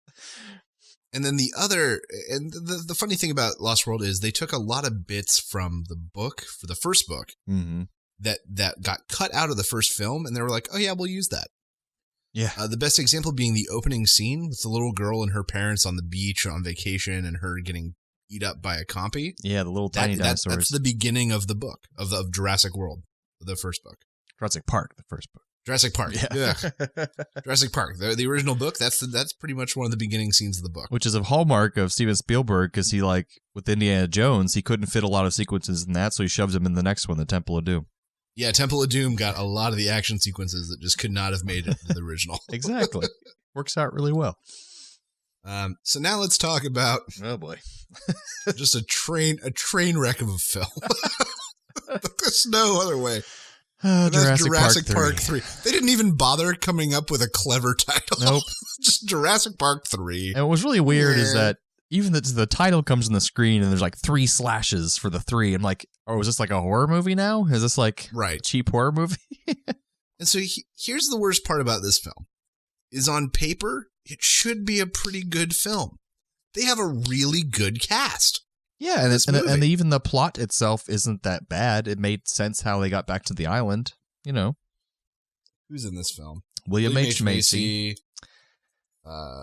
And then the funny thing about Lost World is they took a lot of bits from the book, for the first book, that got cut out of the first film, and they were like, oh yeah, we'll use that. Yeah. The best example being the opening scene with the little girl and her parents on the beach on vacation and her getting eat up by a compy. Yeah, the little tiny dinosaurs. That's the beginning of the book, of Jurassic World, the first book. Jurassic Park, the first book. Jurassic Park. Yeah. Jurassic Park. The original book, that's pretty much one of the beginning scenes of the book. Which is a hallmark of Steven Spielberg, because he, like, with Indiana Jones, he couldn't fit a lot of sequences in that, so he shoved them in the next one, the Temple of Doom. Yeah, Temple of Doom got a lot of the action sequences that just could not have made it into the original. Exactly. Works out really well. So now let's talk about oh boy, just a train wreck of a film. There's no other way. Jurassic Park 3. They didn't even bother coming up with a clever title. Nope. Just Jurassic Park 3. And what was really weird is that even the title comes on the screen and there's like 3 slashes for the 3. I'm like, oh, is this like a horror movie now? Is this like a cheap horror movie? And so here's the worst part about this film. Is on paper, it should be a pretty good film. They have a really good cast. Yeah, and even the plot itself isn't that bad. It made sense how they got back to the island, you know. Who's in this film? William H. Macy.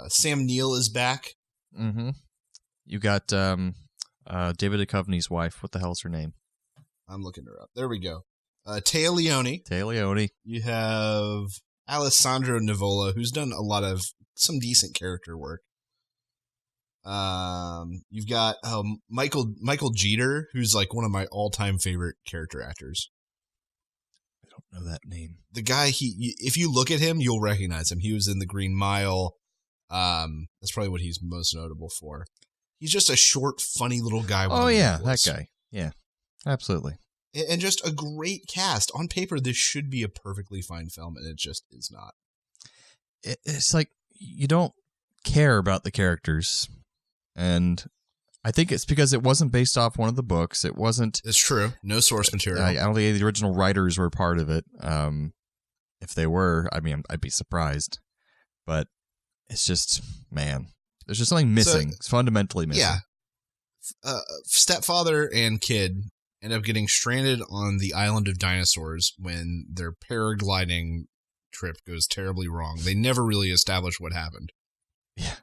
Sam Neill is back. Mm-hmm. You got David Duchovny's wife. What the hell's her name? I'm looking her up. There we go. Téa Leoni. Téa Leoni. You have Alessandro Nivola, who's done some decent character work. You've got Michael Jeter, who's like one of my all-time favorite character actors. I don't know that name. The guy, if you look at him, you'll recognize him. He was in The Green Mile. That's probably what he's most notable for. He's just a short, funny little guy. Oh yeah, that guy. Yeah, absolutely. And just a great cast. On paper, this should be a perfectly fine film, and it just is not. It's like you don't care about the characters. And I think it's because it wasn't based off one of the books. It wasn't. It's true. No source material. I don't think the original writers were part of it. If they were, I mean, I'd be surprised. But it's just, man, there's just something missing. It's fundamentally missing. Yeah. Stepfather and kid end up getting stranded on the island of dinosaurs when their paragliding trip goes terribly wrong. They never really establish what happened. Yeah.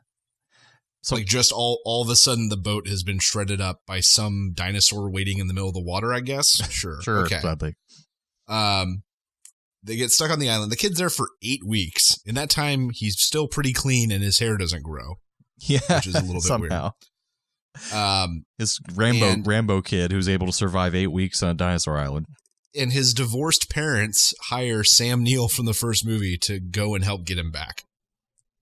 So like just all of a sudden the boat has been shredded up by some dinosaur waiting in the middle of the water, I guess. Sure. Sure. Okay. Gladly. They get stuck on the island. The kid's there for 8 weeks. In that time, he's still pretty clean and his hair doesn't grow. Yeah. Which is a little bit somehow. Weird. This Rambo kid who's able to survive 8 weeks on a dinosaur island. And his divorced parents hire Sam Neill from the first movie to go and help get him back.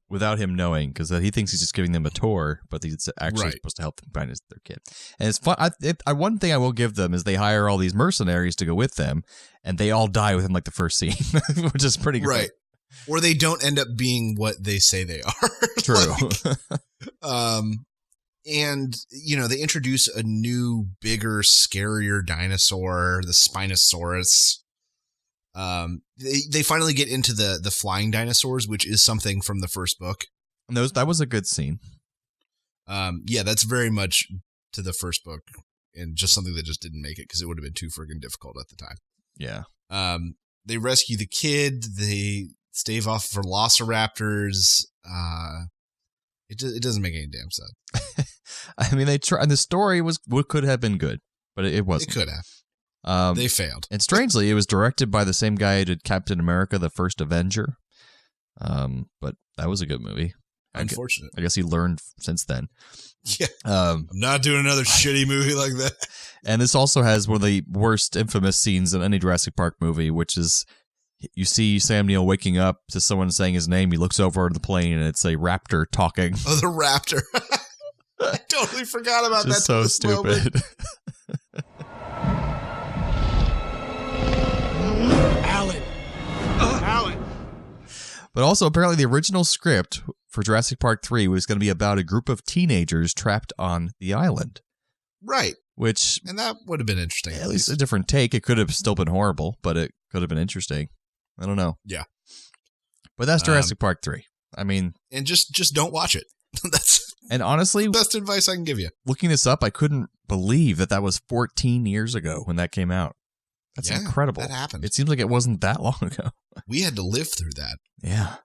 Without him knowing, because he thinks he's just giving them a tour, but he's actually supposed to help them find their kid. And it's fun. One thing I will give them is they hire all these mercenaries to go with them, and they all die within like the first scene, which is pretty great. Right. Or they don't end up being what they say they are. True. And, you know, they introduce a new, bigger, scarier dinosaur, the Spinosaurus. They finally get into the flying dinosaurs, which is something from the first book. And that was a good scene. Yeah, that's very much to the first book, and just something that just didn't make it because it would have been too friggin' difficult at the time. Yeah. They rescue the kid. They stave off velociraptors. It doesn't make any damn sense. I mean, they try, and the story could have been good, but it wasn't. It could have. They failed. And strangely, it was directed by the same guy who did Captain America: The First Avenger. But that was a good movie. Unfortunate. I guess he learned since then. Yeah. I'm not doing another shitty movie like that. And this also has one of the worst infamous scenes in any Jurassic Park movie, which is you see Sam Neill waking up to someone saying his name. He looks over at the plane, and it's a raptor talking. Oh, the raptor. I totally forgot about that. Just so stupid. Alan. But also, apparently, the original script for Jurassic Park 3 was going to be about a group of teenagers trapped on the island. Right. Which, And that would have been interesting. at least a different take. It could have still been horrible, but it could have been interesting. I don't know. Yeah. But that's Jurassic Park 3. I mean... And just don't watch it. That's and honestly, the best advice I can give you. Looking this up, I couldn't believe that was 14 years ago when that came out. That's incredible. That happened. It seems like it wasn't that long ago. We had to live through that. Yeah.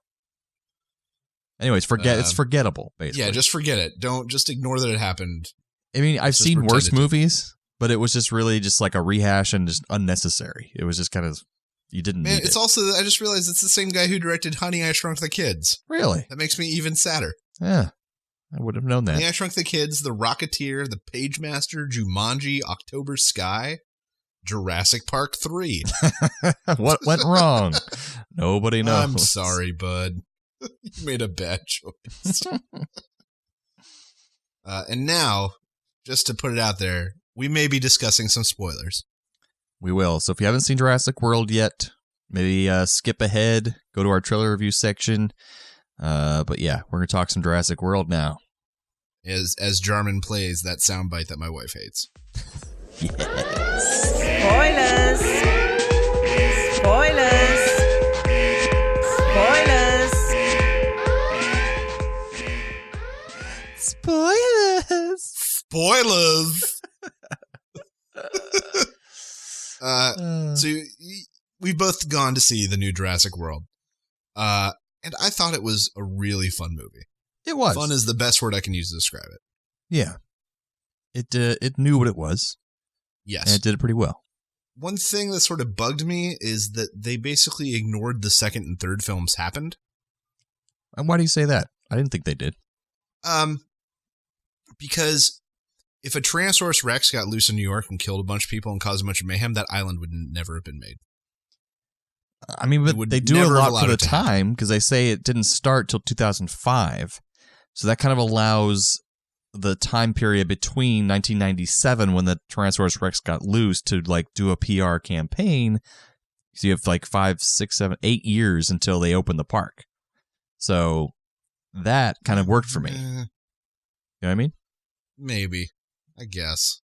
Anyways, it's forgettable, basically. Yeah, just forget it. Just ignore that it happened. I mean, I've seen worse movies, but it was just really just like a rehash and just unnecessary. It was just kind of, you didn't need it. It's also, I just realized it's the same guy who directed Honey, I Shrunk the Kids. Really? That makes me even sadder. Yeah. I would have known that. Honey, I Shrunk the Kids, The Rocketeer, The Pagemaster, Jumanji, October Sky, Jurassic Park 3. What went wrong? Nobody knows. I'm sorry, bud. You made a bad choice. And now, just to put it out there, we may be discussing some spoilers. We will. So if you haven't seen Jurassic World yet, maybe skip ahead, go to our trailer review section. But yeah, we're going to talk some Jurassic World now. As Jarman plays that soundbite that my wife hates. Yes. Spoilers! Spoilers! Spoilers! Spoilers! So we've both gone to see the new Jurassic World. And I thought it was a really fun movie. It was. Fun is the best word I can use to describe it. Yeah. It knew what it was. Yes. And it did it pretty well. One thing that sort of bugged me is that they basically ignored the second and third films happened. And why do you say that? I didn't think they did. Because if a Tyrannosaurus Rex got loose in New York and killed a bunch of people and caused a bunch of mayhem, that island would never have been made. I mean, but they do a lot for the time because they say it didn't start till 2005. So that kind of allows the time period between 1997 when the Tyrannosaurus Rex got loose to like do a PR campaign. So you have like 5, 6, 7, 8 years until they open the park. So that kind of worked for me. You know what I mean? Maybe, I guess.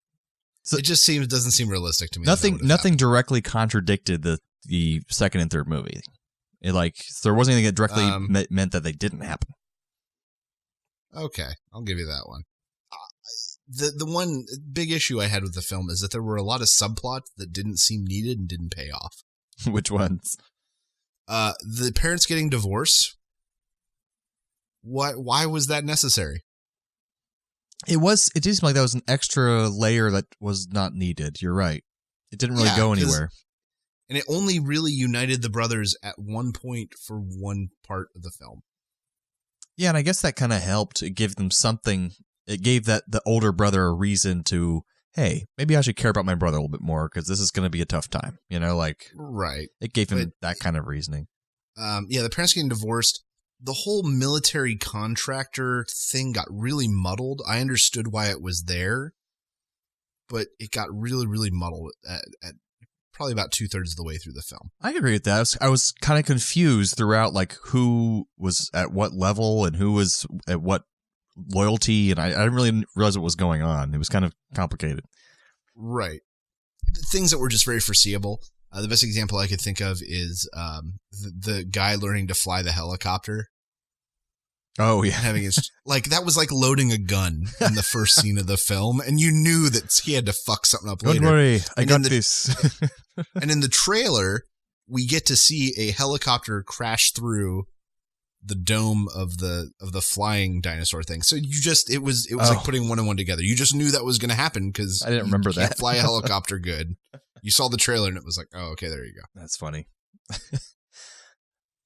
So it just doesn't seem realistic to me. Nothing directly contradicted the second and third movie. There wasn't anything that directly meant that they didn't happen. Okay, I'll give you that one. The one big issue I had with the film is that there were a lot of subplots that didn't seem needed and didn't pay off. Which ones? The parents getting divorced. Why was that necessary? It did seem like that was an extra layer that was not needed. You're right. It didn't really go anywhere. And it only really united the brothers at one point for one part of the film. Yeah, and I guess that kind of helped. It gave them something. It gave the older brother a reason to, hey, maybe I should care about my brother a little bit more because this is going to be a tough time. You know, right. It gave him that kind of reasoning. The parents getting divorced. The whole military contractor thing got really muddled. I understood why it was there, but it got really, really muddled at probably about 2/3 of the way through the film. I agree with that. I was kind of confused throughout, like who was at what level and who was at what loyalty, and I didn't really realize what was going on. It was kind of complicated. Right. Things that were just very foreseeable. The best example I could think of is the guy learning to fly the helicopter. Oh, yeah. Having his, that was like loading a gun in the first scene of the film, and you knew that he had to fuck something up later. Don't worry, I got this. And in the trailer, we get to see a helicopter crash through the dome of the flying dinosaur thing. So it was like putting one and one together. You just knew that was going to happen because I didn't remember you can't that. fly a helicopter good. You saw the trailer and it was like, oh, okay, there you go. That's funny.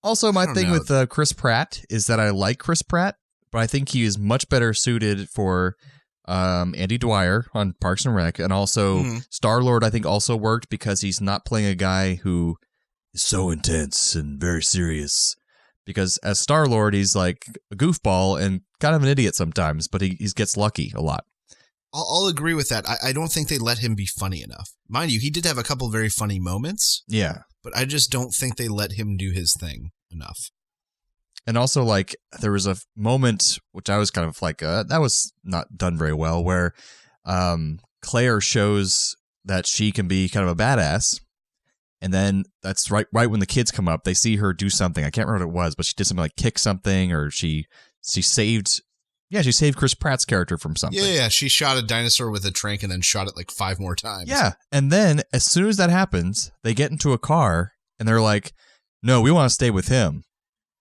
Also, my thing with Chris Pratt is that I like Chris Pratt. but I think he is much better suited for Andy Dwyer on Parks and Rec, and also Star-Lord I think also worked because he's not playing a guy who is so intense and very serious. Because as Star-Lord, he's like a goofball and kind of an idiot sometimes, but he gets lucky a lot. I'll agree with that. I don't think they let him be funny enough. Mind you, he did have a couple very funny moments. Yeah. But I just don't think they let him do his thing enough. And also, like, there was a moment, which I was kind of like, that was not done very well, where Claire shows that she can be kind of a badass. And then that's right when the kids come up, they see her do something. I can't remember what it was, but she did something like kick something, or she saved Chris Pratt's character from something. Yeah. She shot a dinosaur with a trank and then shot it like 5 more times. Yeah. And then as soon as that happens, they get into a car and they're like, no, we want to stay with him.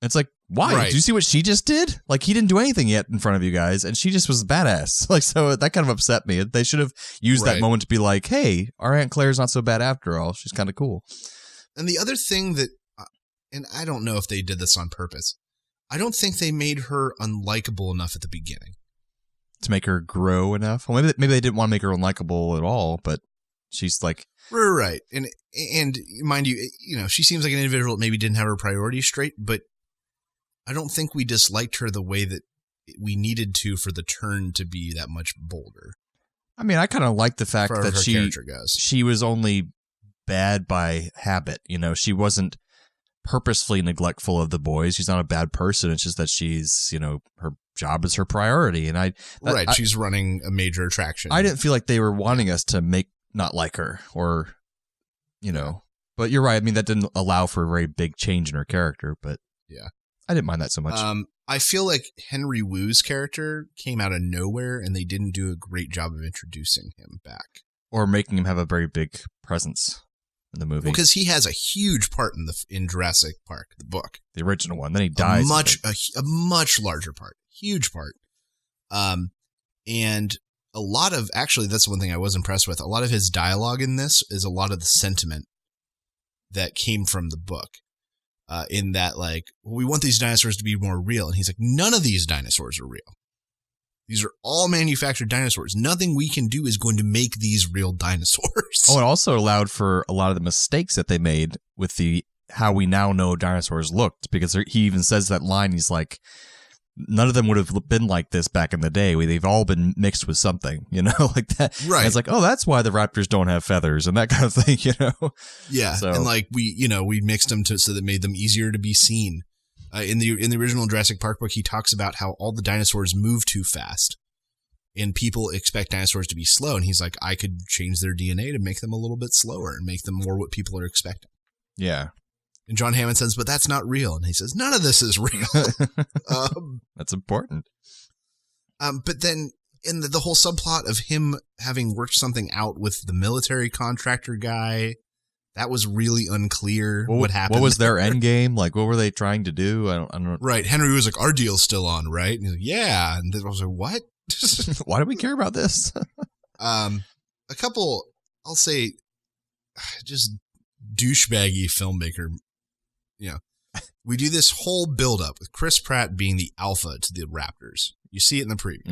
And it's like, why? Right. Do you see what she just did? Like, he didn't do anything yet in front of you guys, and she just was badass. Like, so that kind of upset me. They should have used that moment to be like, hey, our Aunt Claire's not so bad after all. She's kind of cool. And the other thing that, and I don't know if they did this on purpose, I don't think they made her unlikable enough at the beginning. To make her grow enough? Well, maybe they didn't want to make her unlikable at all, but she's like... Right. And mind you, she seems like an individual that maybe didn't have her priorities straight, but I don't think we disliked her the way that we needed to for the turn to be that much bolder. I mean, I kind of like the fact that she was only bad by habit. She wasn't purposefully neglectful of the boys. She's not a bad person. It's just that she's, her job is her priority. And she's running a major attraction. I didn't feel like they were wanting us to not like her or, but you're right. I mean, that didn't allow for a very big change in her character, but yeah. I didn't mind that so much. I feel like Henry Wu's character came out of nowhere, and they didn't do a great job of introducing him back. Or making him have a very big presence in the movie. Well, because he has a huge part in Jurassic Park, the book. The original one. Then he dies. A much larger part. Huge part. And a lot of, actually, that's one thing I was impressed with. A lot of his dialogue in this is a lot of the sentiment that came from the book. In that, like, we want these dinosaurs to be more real. And he's like, none of these dinosaurs are real. These are all manufactured dinosaurs. Nothing we can do is going to make these real dinosaurs. Oh, it also allowed for a lot of the mistakes that they made with how we now know dinosaurs looked. Because he even says that line, he's like, none of them would have been like this back in the day. They've all been mixed with something, like that. Right. And it's like, oh, that's why the raptors don't have feathers and that kind of thing, Yeah. So, and like we mixed them so that made them easier to be seen. In the original Jurassic Park book, he talks about how all the dinosaurs move too fast and people expect dinosaurs to be slow. And he's like, I could change their DNA to make them a little bit slower and make them more what people are expecting. Yeah. And John Hammond says, but that's not real. And he says, none of this is real. That's important. But then in the whole subplot of him having worked something out with the military contractor guy, that was really unclear what happened. What was their end game? Like, what were they trying to do? I don't. Right. Henry was like, our deal's still on, right? And he's like, yeah. And I was like, what? Why do we care about this? A couple, I'll say, just douchebaggy filmmaker. We do this whole buildup with Chris Pratt being the alpha to the Raptors. You see it in the preview.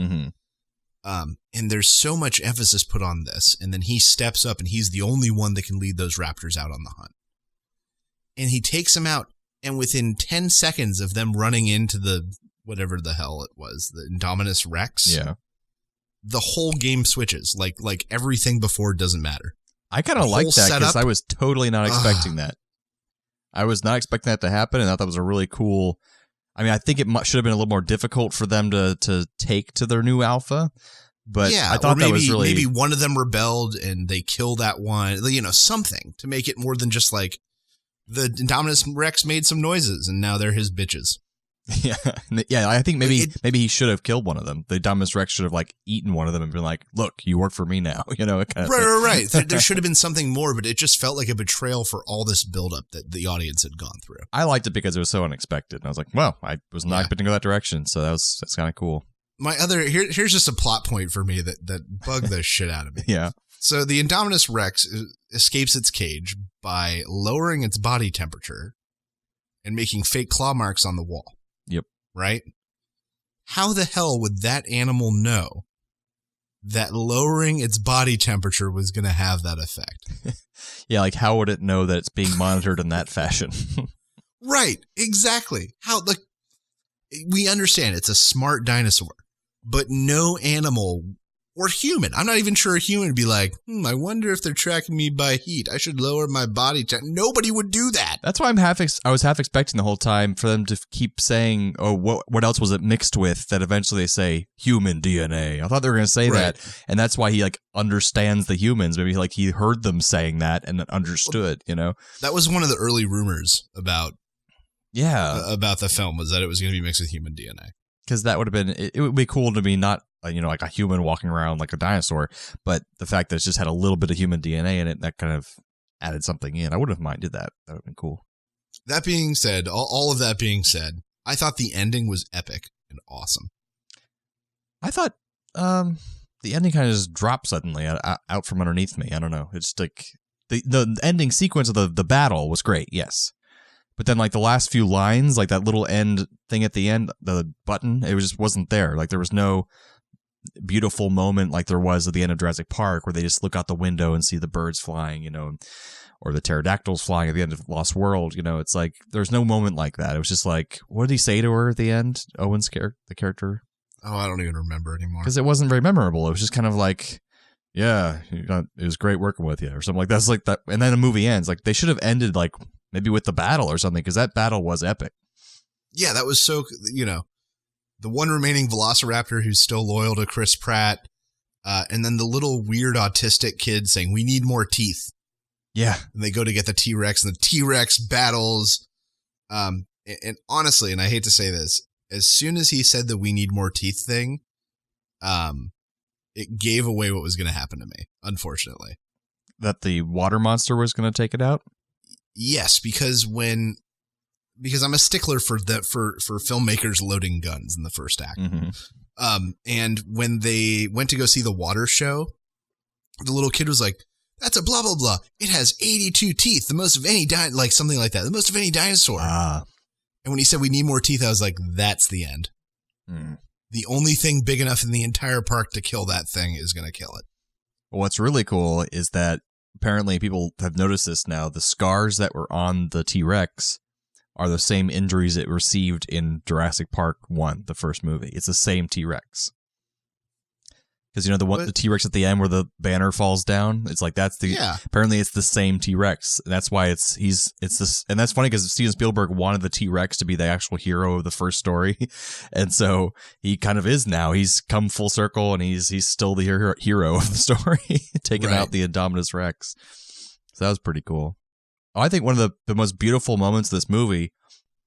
Mm-hmm. And there's so much emphasis put on this. And then he steps up and he's the only one that can lead those Raptors out on the hunt. And he takes them out. And within 10 seconds of them running into the, whatever the hell it was, the Indominus Rex. Yeah. The whole game switches. Like everything before doesn't matter. I kind of like that because I was totally not expecting that. I was not expecting that to happen, and I thought that was a really cool... I mean, I think it should have been a little more difficult for them to take to their new alpha, but yeah, I thought that was really... Maybe one of them rebelled, and they kill that one. Something to make it more than just like, the Indominus Rex made some noises, and now they're his bitches. Yeah. I think maybe he should have killed one of them. The Indominus Rex should have eaten one of them and been like, "Look, you work for me now." Right. There should have been something more, but it just felt like a betrayal for all this buildup that the audience had gone through. I liked it because it was so unexpected. And I was like, "Well, I was not expecting to go that direction," so that's kind of cool. Here's just a plot point for me that bugged the shit out of me. Yeah. So the Indominus Rex escapes its cage by lowering its body temperature and making fake claw marks on the wall. Yep. Right? how the hell would that animal know that lowering its body temperature was going to have that effect? Yeah, like how would it know that it's being monitored in that fashion? Right, exactly. We understand it's a smart dinosaur, but no animal or human. I'm not even sure a human would be like, I wonder if they're tracking me by heat. I should lower my body temperature. Nobody would do that. That's why I was half expecting the whole time for them to keep saying, oh, what else was it mixed with, that eventually they say human DNA. I thought they were going to say that, and that's why he like understands the humans. Maybe like he heard them saying that and understood, you know? That was one of the early rumors about the film, was that it was going to be mixed with human DNA. Because that would have been, it would be cool to be not, like a human walking around like a dinosaur, but the fact that it's just had a little bit of human DNA in it, that kind of added something in. I wouldn't have minded that. That would have been cool. That being said, all of that being said, I thought the ending was epic and awesome. I thought the ending kind of just dropped suddenly out from underneath me. I don't know. It's like the ending sequence of the battle was great, yes. But then, like, the last few lines, like that little end thing at the end, the button, it just wasn't there. Like, there was no beautiful moment like there was at the end of Jurassic Park, where they just look out the window and see the birds flying, or the pterodactyls flying at the end of Lost World. It's like, there's no moment like that. It was just like, what did he say to her at the end? Owen's the character? Oh, I don't even remember anymore. Because it wasn't very memorable. It was just kind of like, yeah, it was great working with you, or something like that. It's like that. And then the movie ends. Like, they should have ended, like, maybe with the battle or something, because that battle was epic. Yeah, that was so, the one remaining velociraptor who's still loyal to Chris Pratt, and then the little weird autistic kid saying, we need more teeth. Yeah. And they go to get the T-Rex, and the T-Rex battles. And honestly, and I hate to say this, as soon as he said the we need more teeth thing, it gave away what was going to happen to me, unfortunately. That the water monster was going to take it out? Yes, because I'm a stickler for filmmakers loading guns in the first act. Mm-hmm. And when they went to go see the water show, the little kid was like, "That's a blah blah blah. It has 82 teeth, the most of any like something like that, the most of any dinosaur." And when he said we need more teeth, I was like, "That's the end. The only thing big enough in the entire park to kill that thing is going to kill it." What's really cool is that apparently people have noticed this now. The scars that were on the T-Rex are the same injuries it received in Jurassic Park 1, the first movie. It's the same T-Rex. Because the T-Rex at the end where the banner falls down, it's like apparently it's the same T-Rex. And that's why it's this, and that's funny because Steven Spielberg wanted the T-Rex to be the actual hero of the first story. And so he kind of is now. He's come full circle and he's still the hero of the story, taking out the Indominus Rex. So that was pretty cool. Oh, I think one of the most beautiful moments of this movie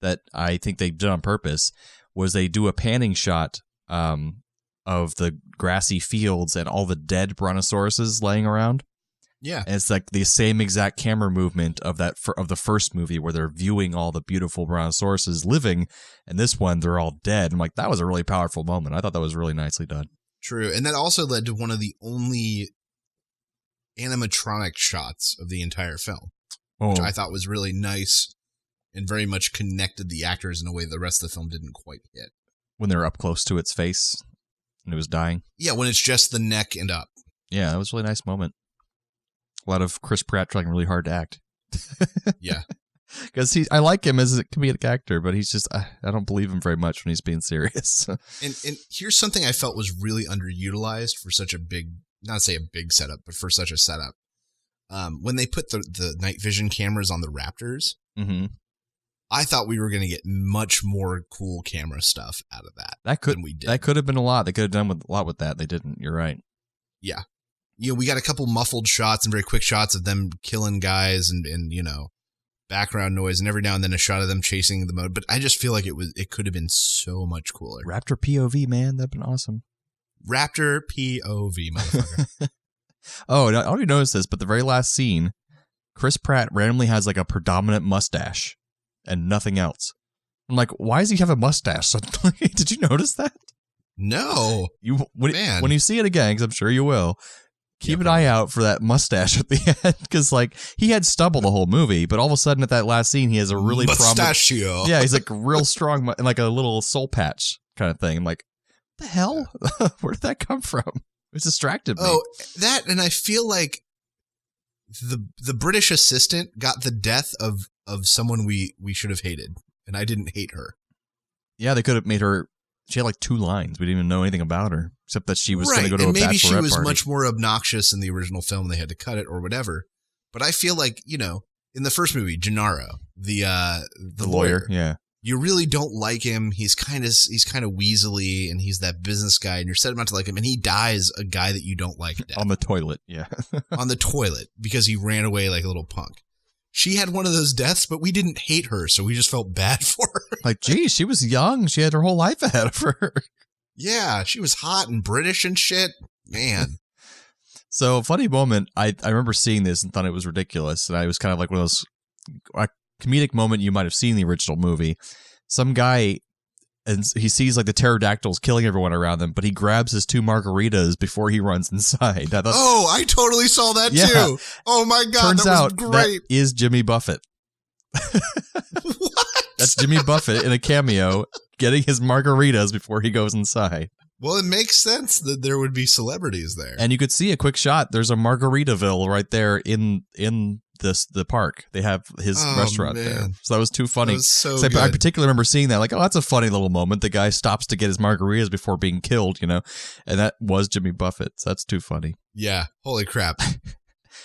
that I think they did on purpose was they do a panning shot of the grassy fields and all the dead brontosauruses laying around. Yeah. And it's like the same exact camera movement of the first movie where they're viewing all the beautiful brontosauruses living, and this one they're all dead. I'm like, that was a really powerful moment. I thought that was really nicely done. True. And that also led to one of the only animatronic shots of the entire film, which I thought was really nice and very much connected the actors in a way the rest of the film didn't quite hit. When they're up close to its face and it was dying. Yeah, when it's just the neck and up. Yeah, that was a really nice moment. A lot of Chris Pratt trying really hard to act. Yeah. Because I like him as a comedic actor, but he's just, I don't believe him very much when he's being serious. And here's something I felt was really underutilized for such a big, not to say a big setup, but for such a setup. When they put the night vision cameras on the raptors, I thought we were going to get much more cool camera stuff out of that than we did. That could have been a lot. They could have done a lot with that. They didn't. You're right. Yeah. We got a couple muffled shots and very quick shots of them killing guys and background noise, and every now and then a shot of them chasing the mode. But I just feel like it could have been so much cooler. Raptor POV, man. That'd been awesome. Raptor POV, motherfucker. Oh, I already noticed this, but the very last scene, Chris Pratt randomly has like a predominant mustache and nothing else. I'm like, why does he have a mustache suddenly? Did you notice that? No. When you see it again, because I'm sure you will, keep an eye out for that mustache at the end, because like he had stubble the whole movie, but all of a sudden at that last scene he has a really mustachio. Yeah, he's like real strong and like a little soul patch kind of thing. I'm like, The hell? Where did that come from? It distracted me. Oh, that, and I feel like the British assistant got the death of someone we should have hated, and I didn't hate her. Yeah, they could have made her. She had like 2 lines. We didn't even know anything about her, except that she was going Right, to go to and a maybe bachelorette she was party. much more obnoxious in the original film. And they had to cut it or whatever. But I feel like, you know, in the first movie, Gennaro, the lawyer, yeah. You really don't like him. He's kind of weaselly, and he's that business guy, and you're setting out to like him, and he dies a guy that you don't like to death. On the toilet, yeah. On the toilet, because he ran away like a little punk. She had one of those deaths, but we didn't hate her, so we just felt bad for her. Like, geez, she was young. She had her whole life ahead of her. Yeah, she was hot and British and shit. Man. So, funny moment, I remember seeing this and thought it was ridiculous, and I was kind of like one of those comedic moment you might have seen in the original movie. Some guy, and he sees like the pterodactyls killing everyone around them, but he grabs his 2 margaritas before he runs inside. I totally saw that too. Oh my God, Turns that was out great. That is Jimmy Buffett. What? That's Jimmy Buffett in a cameo getting his margaritas before he goes inside. Well, it makes sense that there would be celebrities there. And you could see a quick shot. There's a Margaritaville right there in the park. They have his restaurant there. So that was too funny. That was so I good. particularly remember seeing that. Like, oh, that's a funny little moment. The guy stops to get his margaritas before being killed, you know? And that was Jimmy Buffett. So that's too funny. Yeah. Holy crap.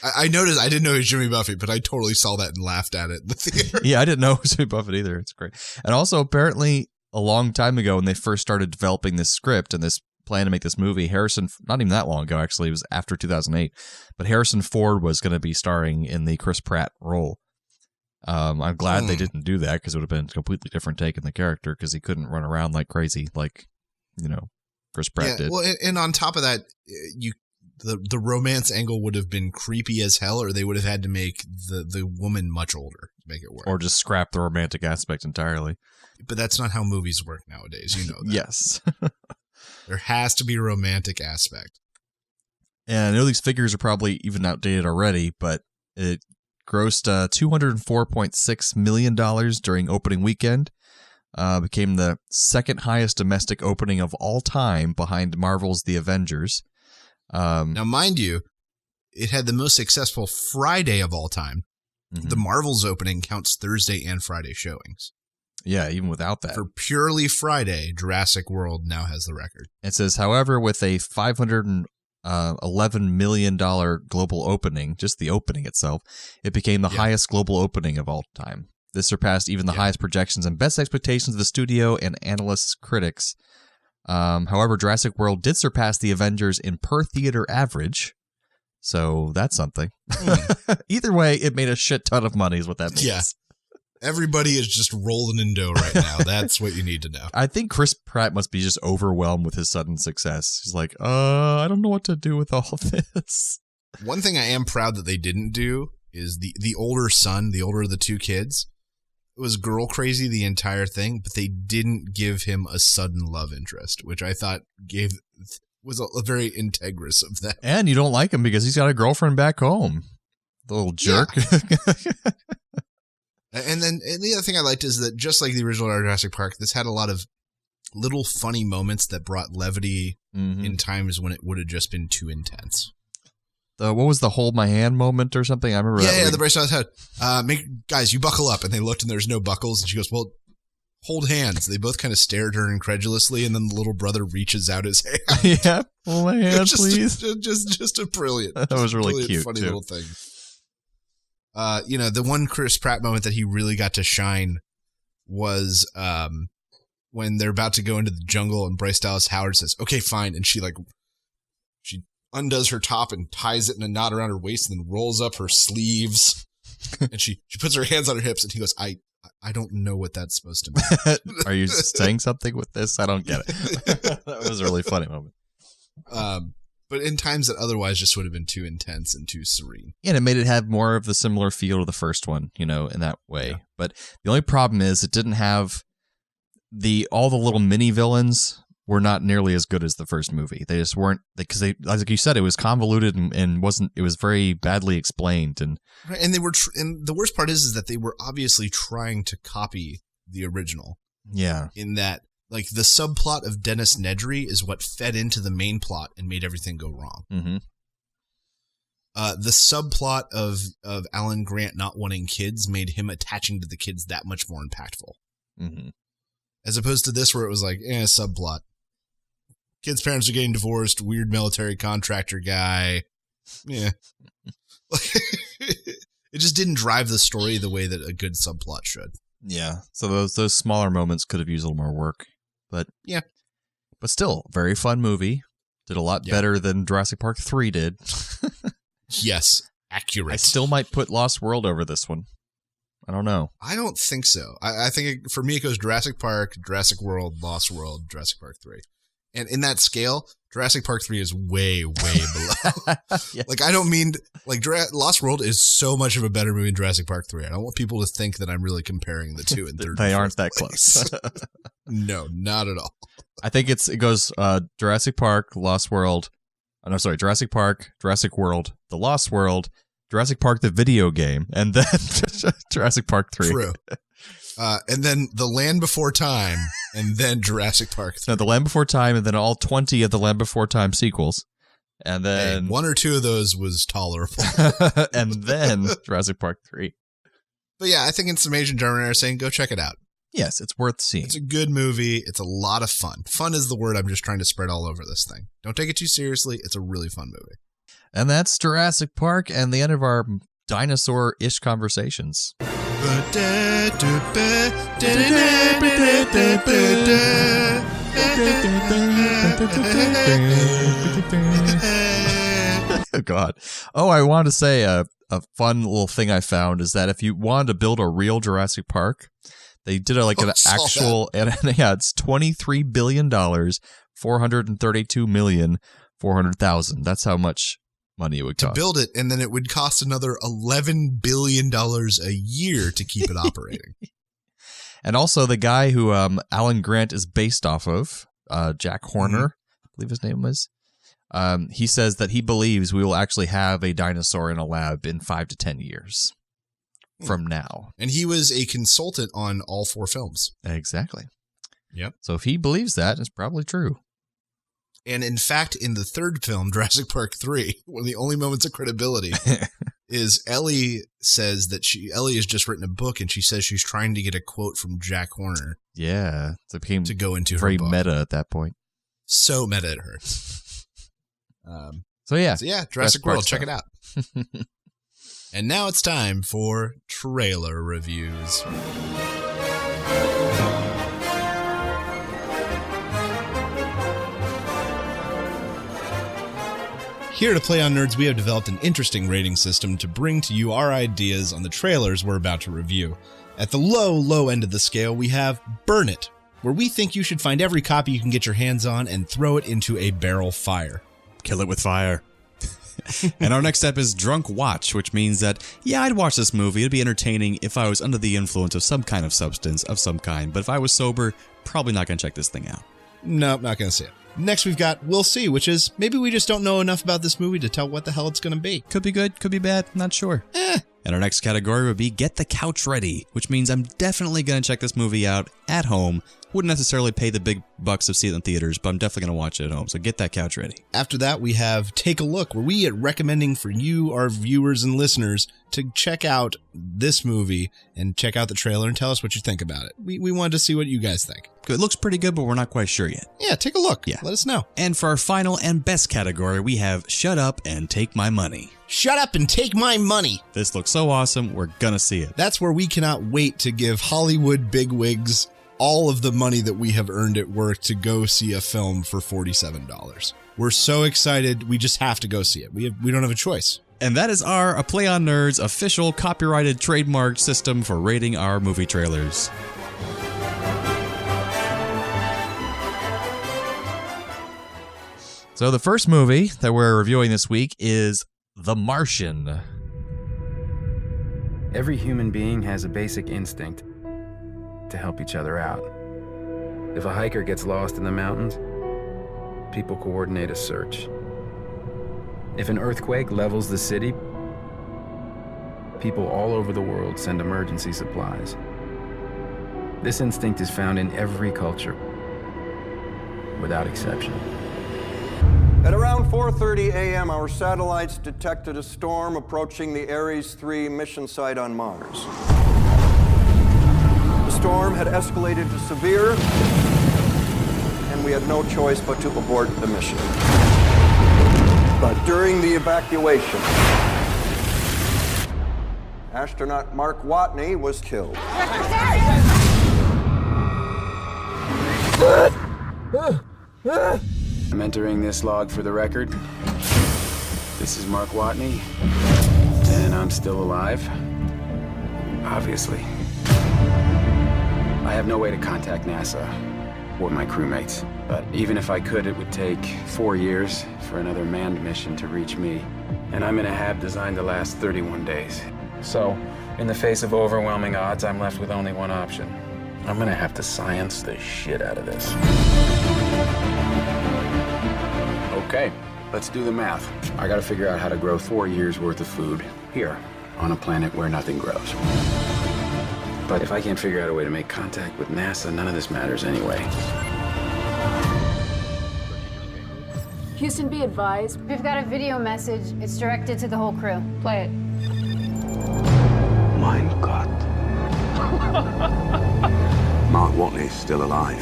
I noticed, I didn't know it was Jimmy Buffett, but I totally saw that and laughed at it in the theater. Yeah, I didn't know it was Jimmy Buffett either. It's great. And also, apparently, a long time ago when they first started developing this script and this plan to make this movie, Harrison, not even that long ago, actually, it was after 2008, but Harrison Ford was going to be starring in the Chris Pratt role. I'm glad they didn't do that, because it would have been a completely different take in the character, because he couldn't run around like crazy like, you know, Chris Pratt did. Well, and on top of that, the romance angle would have been creepy as hell, or they would have had to make the woman much older to make it work. Or just scrap the romantic aspect entirely. But that's not how movies work nowadays, you know that. Yes. There has to be a romantic aspect. And I know these figures are probably even outdated already, but it grossed $204.6 million during opening weekend. Became the second highest domestic opening of all time behind Marvel's The Avengers. Now, mind you, it had the most successful Friday of all time. Mm-hmm. The Marvel's opening counts Thursday and Friday showings. Yeah, even without that. For purely Friday, Jurassic World now has the record. It says, however, with a $511 million global opening, just the opening itself, it became the highest global opening of all time. This surpassed even the highest projections and best expectations of the studio and analysts' critics. However, Jurassic World did surpass the Avengers in per theater average. So that's something. Either way, it made a shit ton of money is what that means. Yeah. Everybody is just rolling in dough right now. That's what you need to know. I think Chris Pratt must be just overwhelmed with his sudden success. He's like, I don't know what to do with all of this. One thing I am proud that they didn't do is the older son, the older of the 2 kids, was girl crazy the entire thing, but they didn't give him a sudden love interest, which I thought was a very integrous of them. And you don't like him because he's got a girlfriend back home. The little jerk. Yeah. And the other thing I liked is that just like the original Jurassic Park, this had a lot of little funny moments that brought levity in times when it would have just been too intense. What was the hold my hand moment or something? I remember that. Yeah, the brace on his head. Guys, you buckle up. And they looked and there's no buckles. And she goes, well, hold hands. They both kind of stared at her incredulously. And then the little brother reaches out his hand. Yeah, hold my hand, please. Just a brilliant. That was really cute, funny too. Little thing. The one Chris Pratt moment that he really got to shine was when they're about to go into the jungle and Bryce Dallas Howard says, okay, fine. And she undoes her top and ties it in a knot around her waist and then rolls up her sleeves. And she puts her hands on her hips and he goes, I don't know what that's supposed to mean. Are you saying something with this? I don't get it. That was a really funny moment. But in times that otherwise just would have been too intense and too serene. And it made it have more of the similar feel to the first one, you know, in that way. Yeah. But the only problem is it didn't have all the little mini villains were not nearly as good as the first movie. They just weren't, because they, like you said, it was convoluted and it was very badly explained. And they were, and the worst part is that they were obviously trying to copy the original. Yeah. In that, like the subplot of Dennis Nedry is what fed into the main plot and made everything go wrong. Mm-hmm. The subplot of Alan Grant not wanting kids made him attaching to the kids that much more impactful. Mm-hmm. As opposed to this where it was like, subplot. Kids' parents are getting divorced, weird military contractor guy. Yeah. It just didn't drive the story the way that a good subplot should. Yeah. So those smaller moments could have used a little more work. But yeah. But still, very fun movie. Did a lot better than Jurassic Park 3 did. Yes. Accurate. I still might put Lost World over this one. I don't know. I don't think so. I think for me it goes Jurassic Park, Jurassic World, Lost World, Jurassic Park 3. And in that scale, Jurassic Park 3 is way, way below. Yes. Like, I don't mean, like, Lost World is so much of a better movie than Jurassic Park 3. I don't want people to think that I'm really comparing the two in third. They aren't that close. No, not at all. I think it goes Jurassic Park, Lost World. Oh, no, sorry, Jurassic Park, Jurassic World, The Lost World, Jurassic Park the video game, and then Jurassic Park 3. True. And then The Land Before Time, and then Jurassic Park 3. No, The Land Before Time, and then all 20 of the Land Before Time sequels. And then... Hey, one or two of those was tolerable. And then Jurassic Park 3. But yeah, I think in summation, Jarman and I are saying, go check it out. Yes, it's worth seeing. It's a good movie. It's a lot of fun. Fun is the word I'm just trying to spread all over this thing. Don't take it too seriously. It's a really fun movie. And that's Jurassic Park and the end of our dinosaur-ish conversations. Oh, God. Oh, I wanted to say a fun little thing I found is that if you wanted to build a real Jurassic Park, they did an actual, and yeah, it's $23 billion, $432,400,000. That's how much money it would cost. To build it, and then it would cost another $11 billion a year to keep it operating. And also the guy who Alan Grant is based off of, Jack Horner, I believe his name was, he says that he believes we will actually have a dinosaur in a lab in 5 to 10 years from now. And he was a consultant on all 4 films. Exactly. Yep. So if he believes that, it's probably true. And in fact, in the third film, Jurassic Park 3, one of the only moments of credibility is Ellie says that Ellie has just written a book and she says she's trying to get a quote from Jack Horner. Yeah. So it became to go into very her book. meta at that point. So meta it hurts. So yeah, Jurassic World, check it out. And now it's time for trailer reviews. Here at Play on Nerds, we have developed an interesting rating system to bring to you our ideas on the trailers we're about to review. At the low end of the scale, we have Burn It, where we think you should find every copy you can get your hands on and throw it into a barrel fire. Kill it with fire. And our next step is Drunk Watch, which means that, yeah, I'd watch this movie. It'd be entertaining if I was under the influence of some kind of substance of some kind. But if I was sober, probably not going to check this thing out. Nope, not going to see it. Next, we've got We'll See, which is maybe we just don't know enough about this movie to tell what the hell it's going to be. Could be good, could be bad, not sure. And our next category would be Get the Couch Ready, which means I'm definitely going to check this movie out at home. Wouldn't necessarily pay the big bucks to see it in theaters, but I'm definitely going to watch it at home, so get that couch ready. After that, we have Take a Look, where we are recommending for you, our viewers and listeners, to check out this movie and check out the trailer and tell us what you think about it. We wanted to see what you guys think. It looks pretty good, but we're not quite sure yet. Yeah, take a look. Yeah. Let us know. And for our final and best category, we have Shut Up and Take My Money. Shut up and take my money. This looks so awesome, we're gonna see it. That's where we cannot wait to give Hollywood bigwigs all of the money that we have earned at work to go see a film for $47. We're so excited, we just have to go see it. We don't have a choice. And that is our A Play on Nerds official copyrighted trademark system for rating our movie trailers. So the first movie that we're reviewing this week is The Martian. Every human being has a basic instinct to help each other out. If a hiker gets lost in the mountains, people coordinate a search. If an earthquake levels the city, people all over the world send emergency supplies. This instinct is found in every culture, without exception. At around 4:30 a.m., our satellites detected a storm approaching the Ares 3 mission site on Mars. The storm had escalated to severe, and we had no choice but to abort the mission. But during the evacuation, astronaut Mark Watney was killed. I'm entering this log for the record. This is Mark Watney, and I'm still alive. Obviously. I have no way to contact NASA or my crewmates, but even if I could, it would take 4 years for another manned mission to reach me, and I'm in a hab designed to last 31 days. So, in the face of overwhelming odds, I'm left with only one option. I'm gonna have to science the shit out of this. Okay, let's do the math. I gotta figure out how to grow 4 years worth of food here, on a planet where nothing grows. But if I can't figure out a way to make contact with NASA, none of this matters anyway. Houston, be advised. We've got a video message. It's directed to the whole crew. Play it. Mein Gott. Mark Watney's still alive.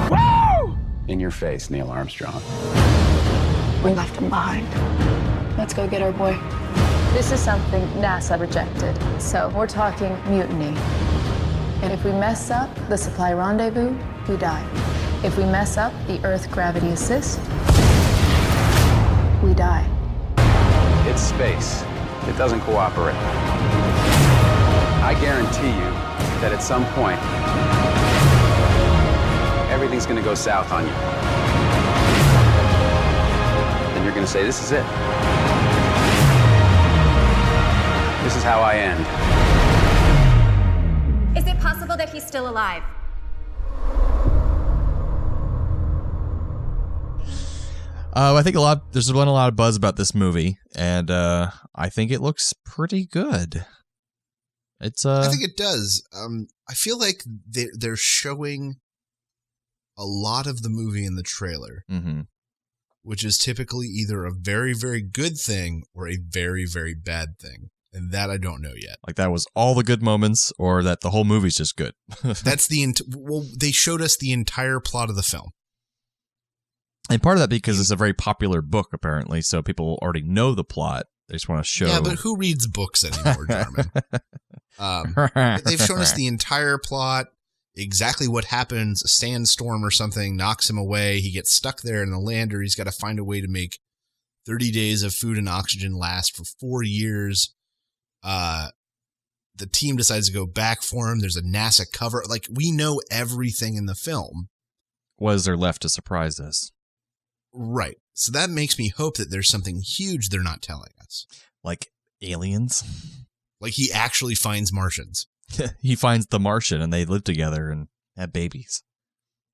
Woo! In your face, Neil Armstrong. We left him behind. Let's go get our boy. This is something NASA rejected, so we're talking mutiny. And if we mess up the supply rendezvous, we die. If we mess up the Earth gravity assist, we die. It's space. It doesn't cooperate. I guarantee you that at some point, everything's gonna go south on you. And you're gonna say, this is it. This is how I end. Is it possible that he's still alive? I think there's been a lot of buzz about this movie, and I think it looks pretty good. It's I think it does. I feel like they're showing a lot of the movie in the trailer, which is typically either a very, very good thing or a very, very bad thing. And that I don't know yet. Like that was all the good moments, or that the whole movie's just good. That's well, they showed us the entire plot of the film. And part of that because it's a very popular book, apparently, so people already know the plot. They just want to show. Yeah, but who reads books anymore, Jarman? They've shown us the entire plot, exactly what happens. A sandstorm or something knocks him away. He gets stuck there in the lander. He's got to find a way to make 30 days of food and oxygen last for 4 years. The team decides to go back for him. There's a NASA cover. Like, we know everything in the film. What is there left to surprise us? Right. So that makes me hope that there's something huge they're not telling us. Like aliens? Like he actually finds Martians. He finds the Martian and they live together and have babies.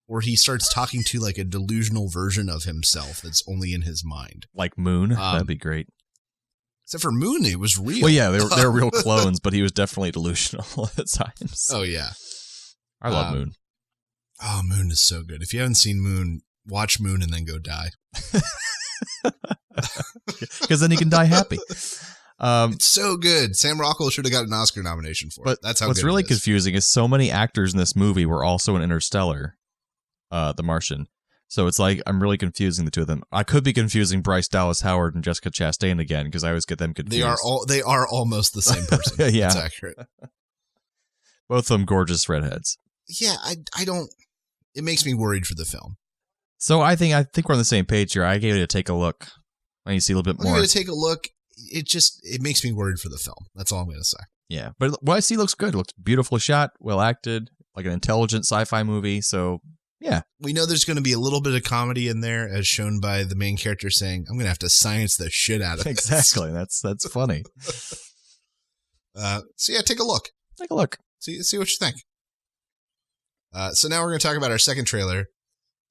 Or he starts talking to like a delusional version of himself that's only in his mind. Like Moon? That'd be great. Except for Moon, it was real. Well, yeah, they were real clones, but he was definitely delusional at times. Oh, yeah. I love Moon. Oh, Moon is so good. If you haven't seen Moon, watch Moon and then go die. Because then he can die happy. It's so good. Sam Rockwell should have got an Oscar nomination for it. That's how what's good really it is. confusing is so many actors in this movie were also in Interstellar, The Martian. So it's like I'm really confusing the two of them. I could be confusing Bryce Dallas Howard and Jessica Chastain again because I always get them confused. They are almost the same person. Yeah, it's accurate. Both of them gorgeous redheads. Yeah, I don't. It makes me worried for the film. So I think we're on the same page here. I gave it a take a look. I need to see a little bit more. I'm going to take a look. It makes me worried for the film. That's all I'm going to say. Yeah, but what I see looks good. It looks beautifully shot, well acted, like an intelligent sci-fi movie. So. Yeah. We know there's going to be a little bit of comedy in there, as shown by the main character saying, I'm going to have to science the shit out of it. Exactly. That's funny. So yeah, take a look. Take a look. See what you think. So now we're going to talk about our second trailer,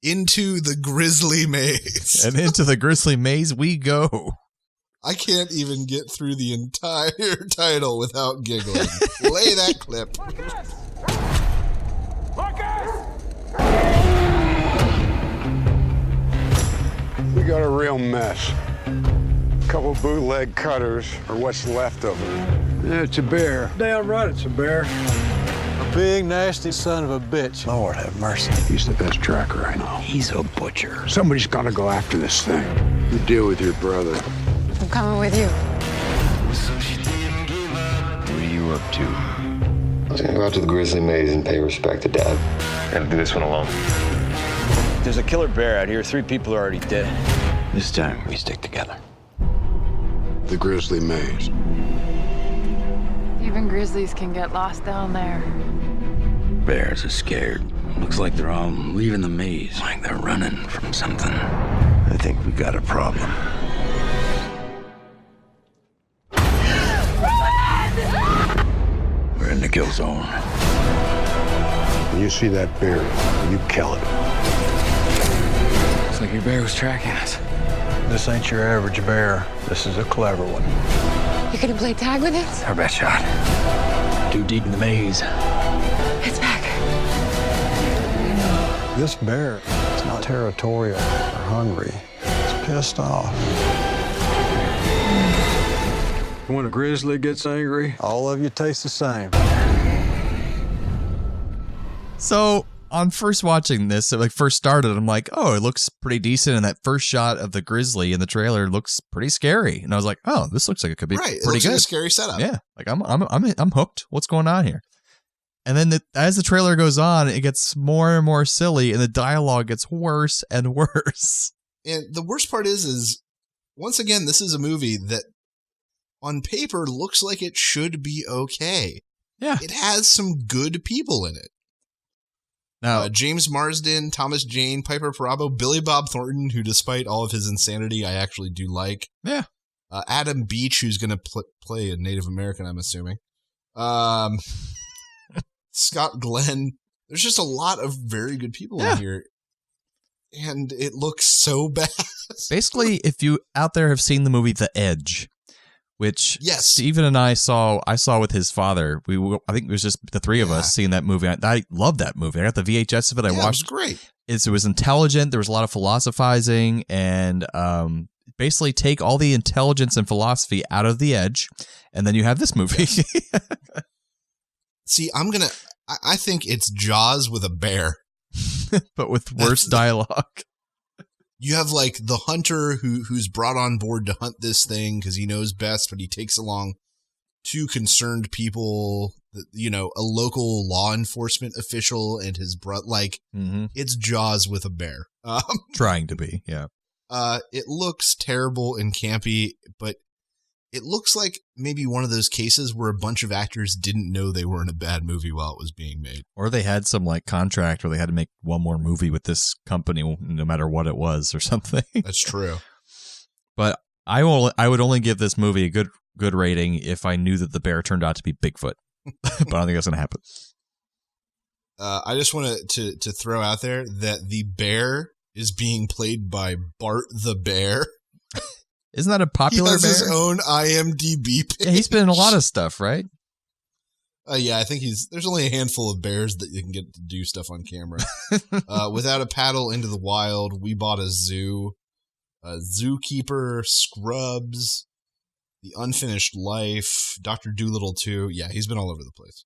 Into the Grizzly Maze. And into the Grizzly Maze we go. I can't even get through the entire title without giggling. Play that clip. real mess. Couple bootleg cutters, or what's left of it. Yeah, it's a bear. Damn right it's a bear. A big, nasty son of a bitch. Lord have mercy. He's the best tracker I know. He's a butcher. Somebody's got to go after this thing. You deal with your brother. I'm coming with you. What are you up to? I was gonna go out to the Grizzly maze and pay respect to Dad. Gotta do this one alone. There's a killer bear out here. 3 people are already dead. This time, we stick together. The Grizzly maze. Even grizzlies can get lost down there. Bears are scared. Looks like they're all leaving the maze, like they're running from something. I think we got a problem. We're in the kill zone. When you see that bear, you kill it. Looks like your bear was tracking us. This ain't your average bear. This is a clever one. You gonna play tag with it? Our best shot. Too deep in the maze. It's back. This bear is not territorial or hungry. It's pissed off. When a grizzly gets angry, all of you taste the same. So on first watching this, it like first started, I'm like, oh, it looks pretty decent, and that first shot of the grizzly in the trailer looks pretty scary, and I was like, oh, this looks like it could be Right, it pretty looks good. like a scary setup. Yeah, like I'm hooked. What's going on here? And then as the trailer goes on, it gets more and more silly, and the dialogue gets worse and worse. And the worst part is once again, this is a movie that on paper looks like it should be okay. Yeah. It has some good people in it. Now, James Marsden, Thomas Jane, Piper Perabo, Billy Bob Thornton, who despite all of his insanity, I actually do like. Yeah. Adam Beach, who's going to play a Native American, I'm assuming. Scott Glenn. There's just a lot of very good people in here. And it looks so bad. Basically, if you out there have seen the movie The Edge, which Steven and I saw with his father. I think it was just the three of us seeing that movie. I love that movie. I got the VHS of it. I watched. It was great. It was intelligent. There was a lot of philosophizing, and basically take all the intelligence and philosophy out of The Edge, and then you have this movie. See, I think it's Jaws with a bear. But with worse dialogue. You have like the hunter who's brought on board to hunt this thing because he knows best, but he takes along 2 concerned people, a local law enforcement official and his brother. Like, it's Jaws with a bear. Trying to be, yeah. It looks terrible and campy, but it looks like maybe one of those cases where a bunch of actors didn't know they were in a bad movie while it was being made. Or they had some like contract where they had to make one more movie with this company no matter what it was or something. That's true. But I would only give this movie a good rating if I knew that the bear turned out to be Bigfoot. But I don't think that's going to happen. I just want to throw out there that the bear is being played by Bart the Bear. Isn't that a popular bear? He has bear? his own IMDb page. Yeah, he's been in a lot of stuff, right? Yeah, I think there's only a handful of bears that you can get to do stuff on camera. Without a Paddle, Into the Wild, We Bought a Zoo, Zookeeper, Scrubs, The Unfinished Life, Dr. Dolittle 2. Yeah, he's been all over the place.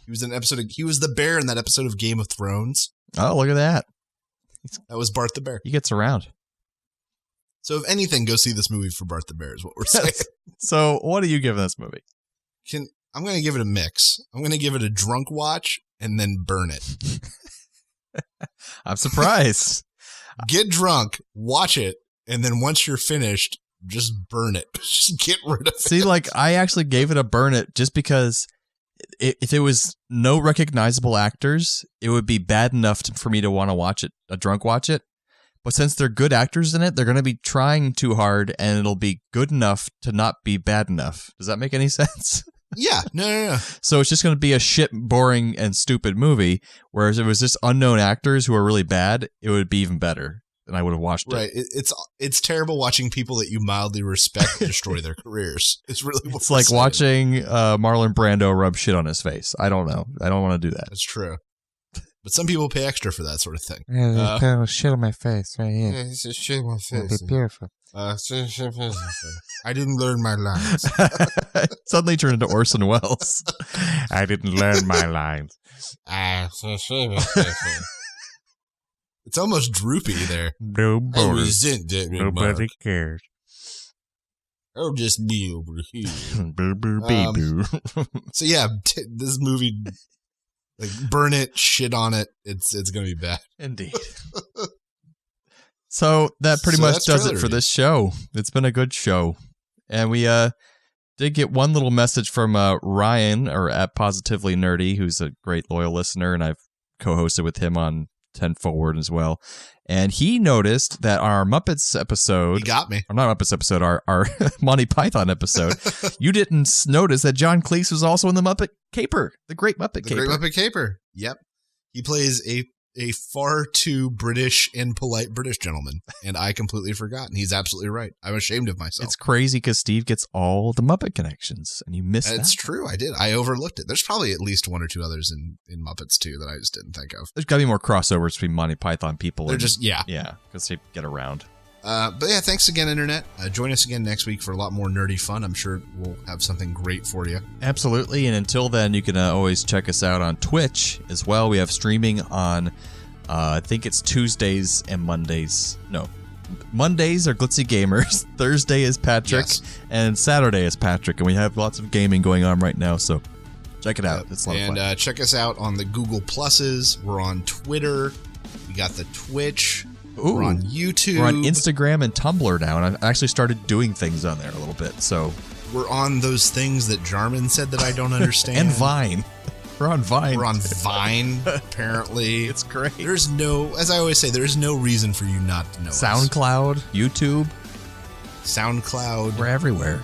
He was in an episode. He was the bear in that episode of Game of Thrones. Oh, look at that! That was Bart the Bear. He gets around. So if anything, go see this movie for Bart the Bear is what we're saying. So what are you giving this movie? I'm going to give it a mix. I'm going to give it a drunk watch and then burn it. I'm surprised. Get drunk, watch it, and then once you're finished, just burn it. Just get rid of it. See, like I actually gave it a burn it just because if it was no recognizable actors, it would be bad enough for me to want to watch it, a drunk watch it. But since they're good actors in it, they're going to be trying too hard, and it'll be good enough to not be bad enough. Does that make any sense? Yeah, no. So it's just going to be a shit, boring, and stupid movie, whereas if it was just unknown actors who are really bad, it would be even better, and I would have watched it. Right. It's terrible watching people that you mildly respect destroy their careers. It's really what it's like saying. Watching Marlon Brando rub shit on his face. I don't know. I don't want to do that. That's true. But some people pay extra for that sort of thing. Yeah, there's shit on my face right here. Yeah, it's just shit on my face. It'll be beautiful. I didn't learn my lines. Suddenly turned into Orson Welles. I didn't learn my lines. It's almost droopy there. Nobody, I resent that remark. nobody cares. I'll just be over here. Boo, boo, bee, boo. So yeah, this movie, like, burn it, shit on it. It's gonna be bad. Indeed. So that pretty much does it for this show. It's been a good show, and we did get one little message from Ryan, or at Positively Nerdy, who's a great loyal listener, and I've co-hosted with him on 10 Forward as well. And he noticed that our Muppets episode... He got me. Or not Muppets episode, our Monty Python episode. You didn't notice that John Cleese was also in the Muppet Caper. The Great Muppet Caper. The Great Muppet Caper. Yep. He plays a far too British and polite British gentleman. And I completely forgot. And he's absolutely right. I'm ashamed of myself. It's crazy because Steve gets all the Muppet connections. And you missed that. It's true. I did. I overlooked it. There's probably at least one or two others in Muppets too that I just didn't think of. There's got to be more crossovers between Monty Python people. They're just, yeah. Yeah, because they get around. But yeah, thanks again, Internet. Join us again next week for a lot more nerdy fun. I'm sure we'll have something great for you. Absolutely. And until then, you can always check us out on Twitch as well. We have streaming on, I think it's Tuesdays and Mondays. No, Mondays are Glitzy Gamers. Thursday is Patrick. Yes. And Saturday is Patrick. And we have lots of gaming going on right now. So check it out. It's a lot of fun. And check us out on the Google Pluses. We're on Twitter. We got the Twitch. Ooh, we're on YouTube. We're on Instagram and Tumblr now, and I've actually started doing things on there a little bit. So we're on those things that Jarman said that I don't understand. And Vine. We're on Vine. We're on Vine, apparently. It's great. There's no, as I always say, there's no reason for you not to know SoundCloud, us. YouTube. SoundCloud. We're everywhere.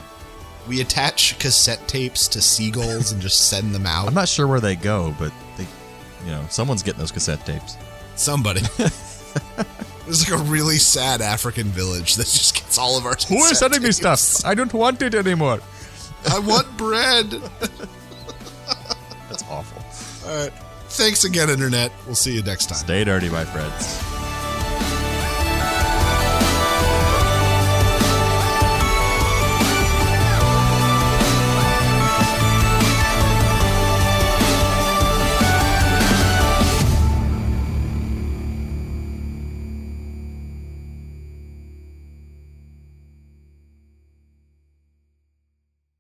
We attach cassette tapes to seagulls and just send them out. I'm not sure where they go, but they, someone's getting those cassette tapes. Somebody. There's like a really sad African village that just gets all of our Who is sending me stuff? I don't want it anymore. I want bread. That's awful. All right. Thanks again, Internet. We'll see you next time. Stay dirty, my friends.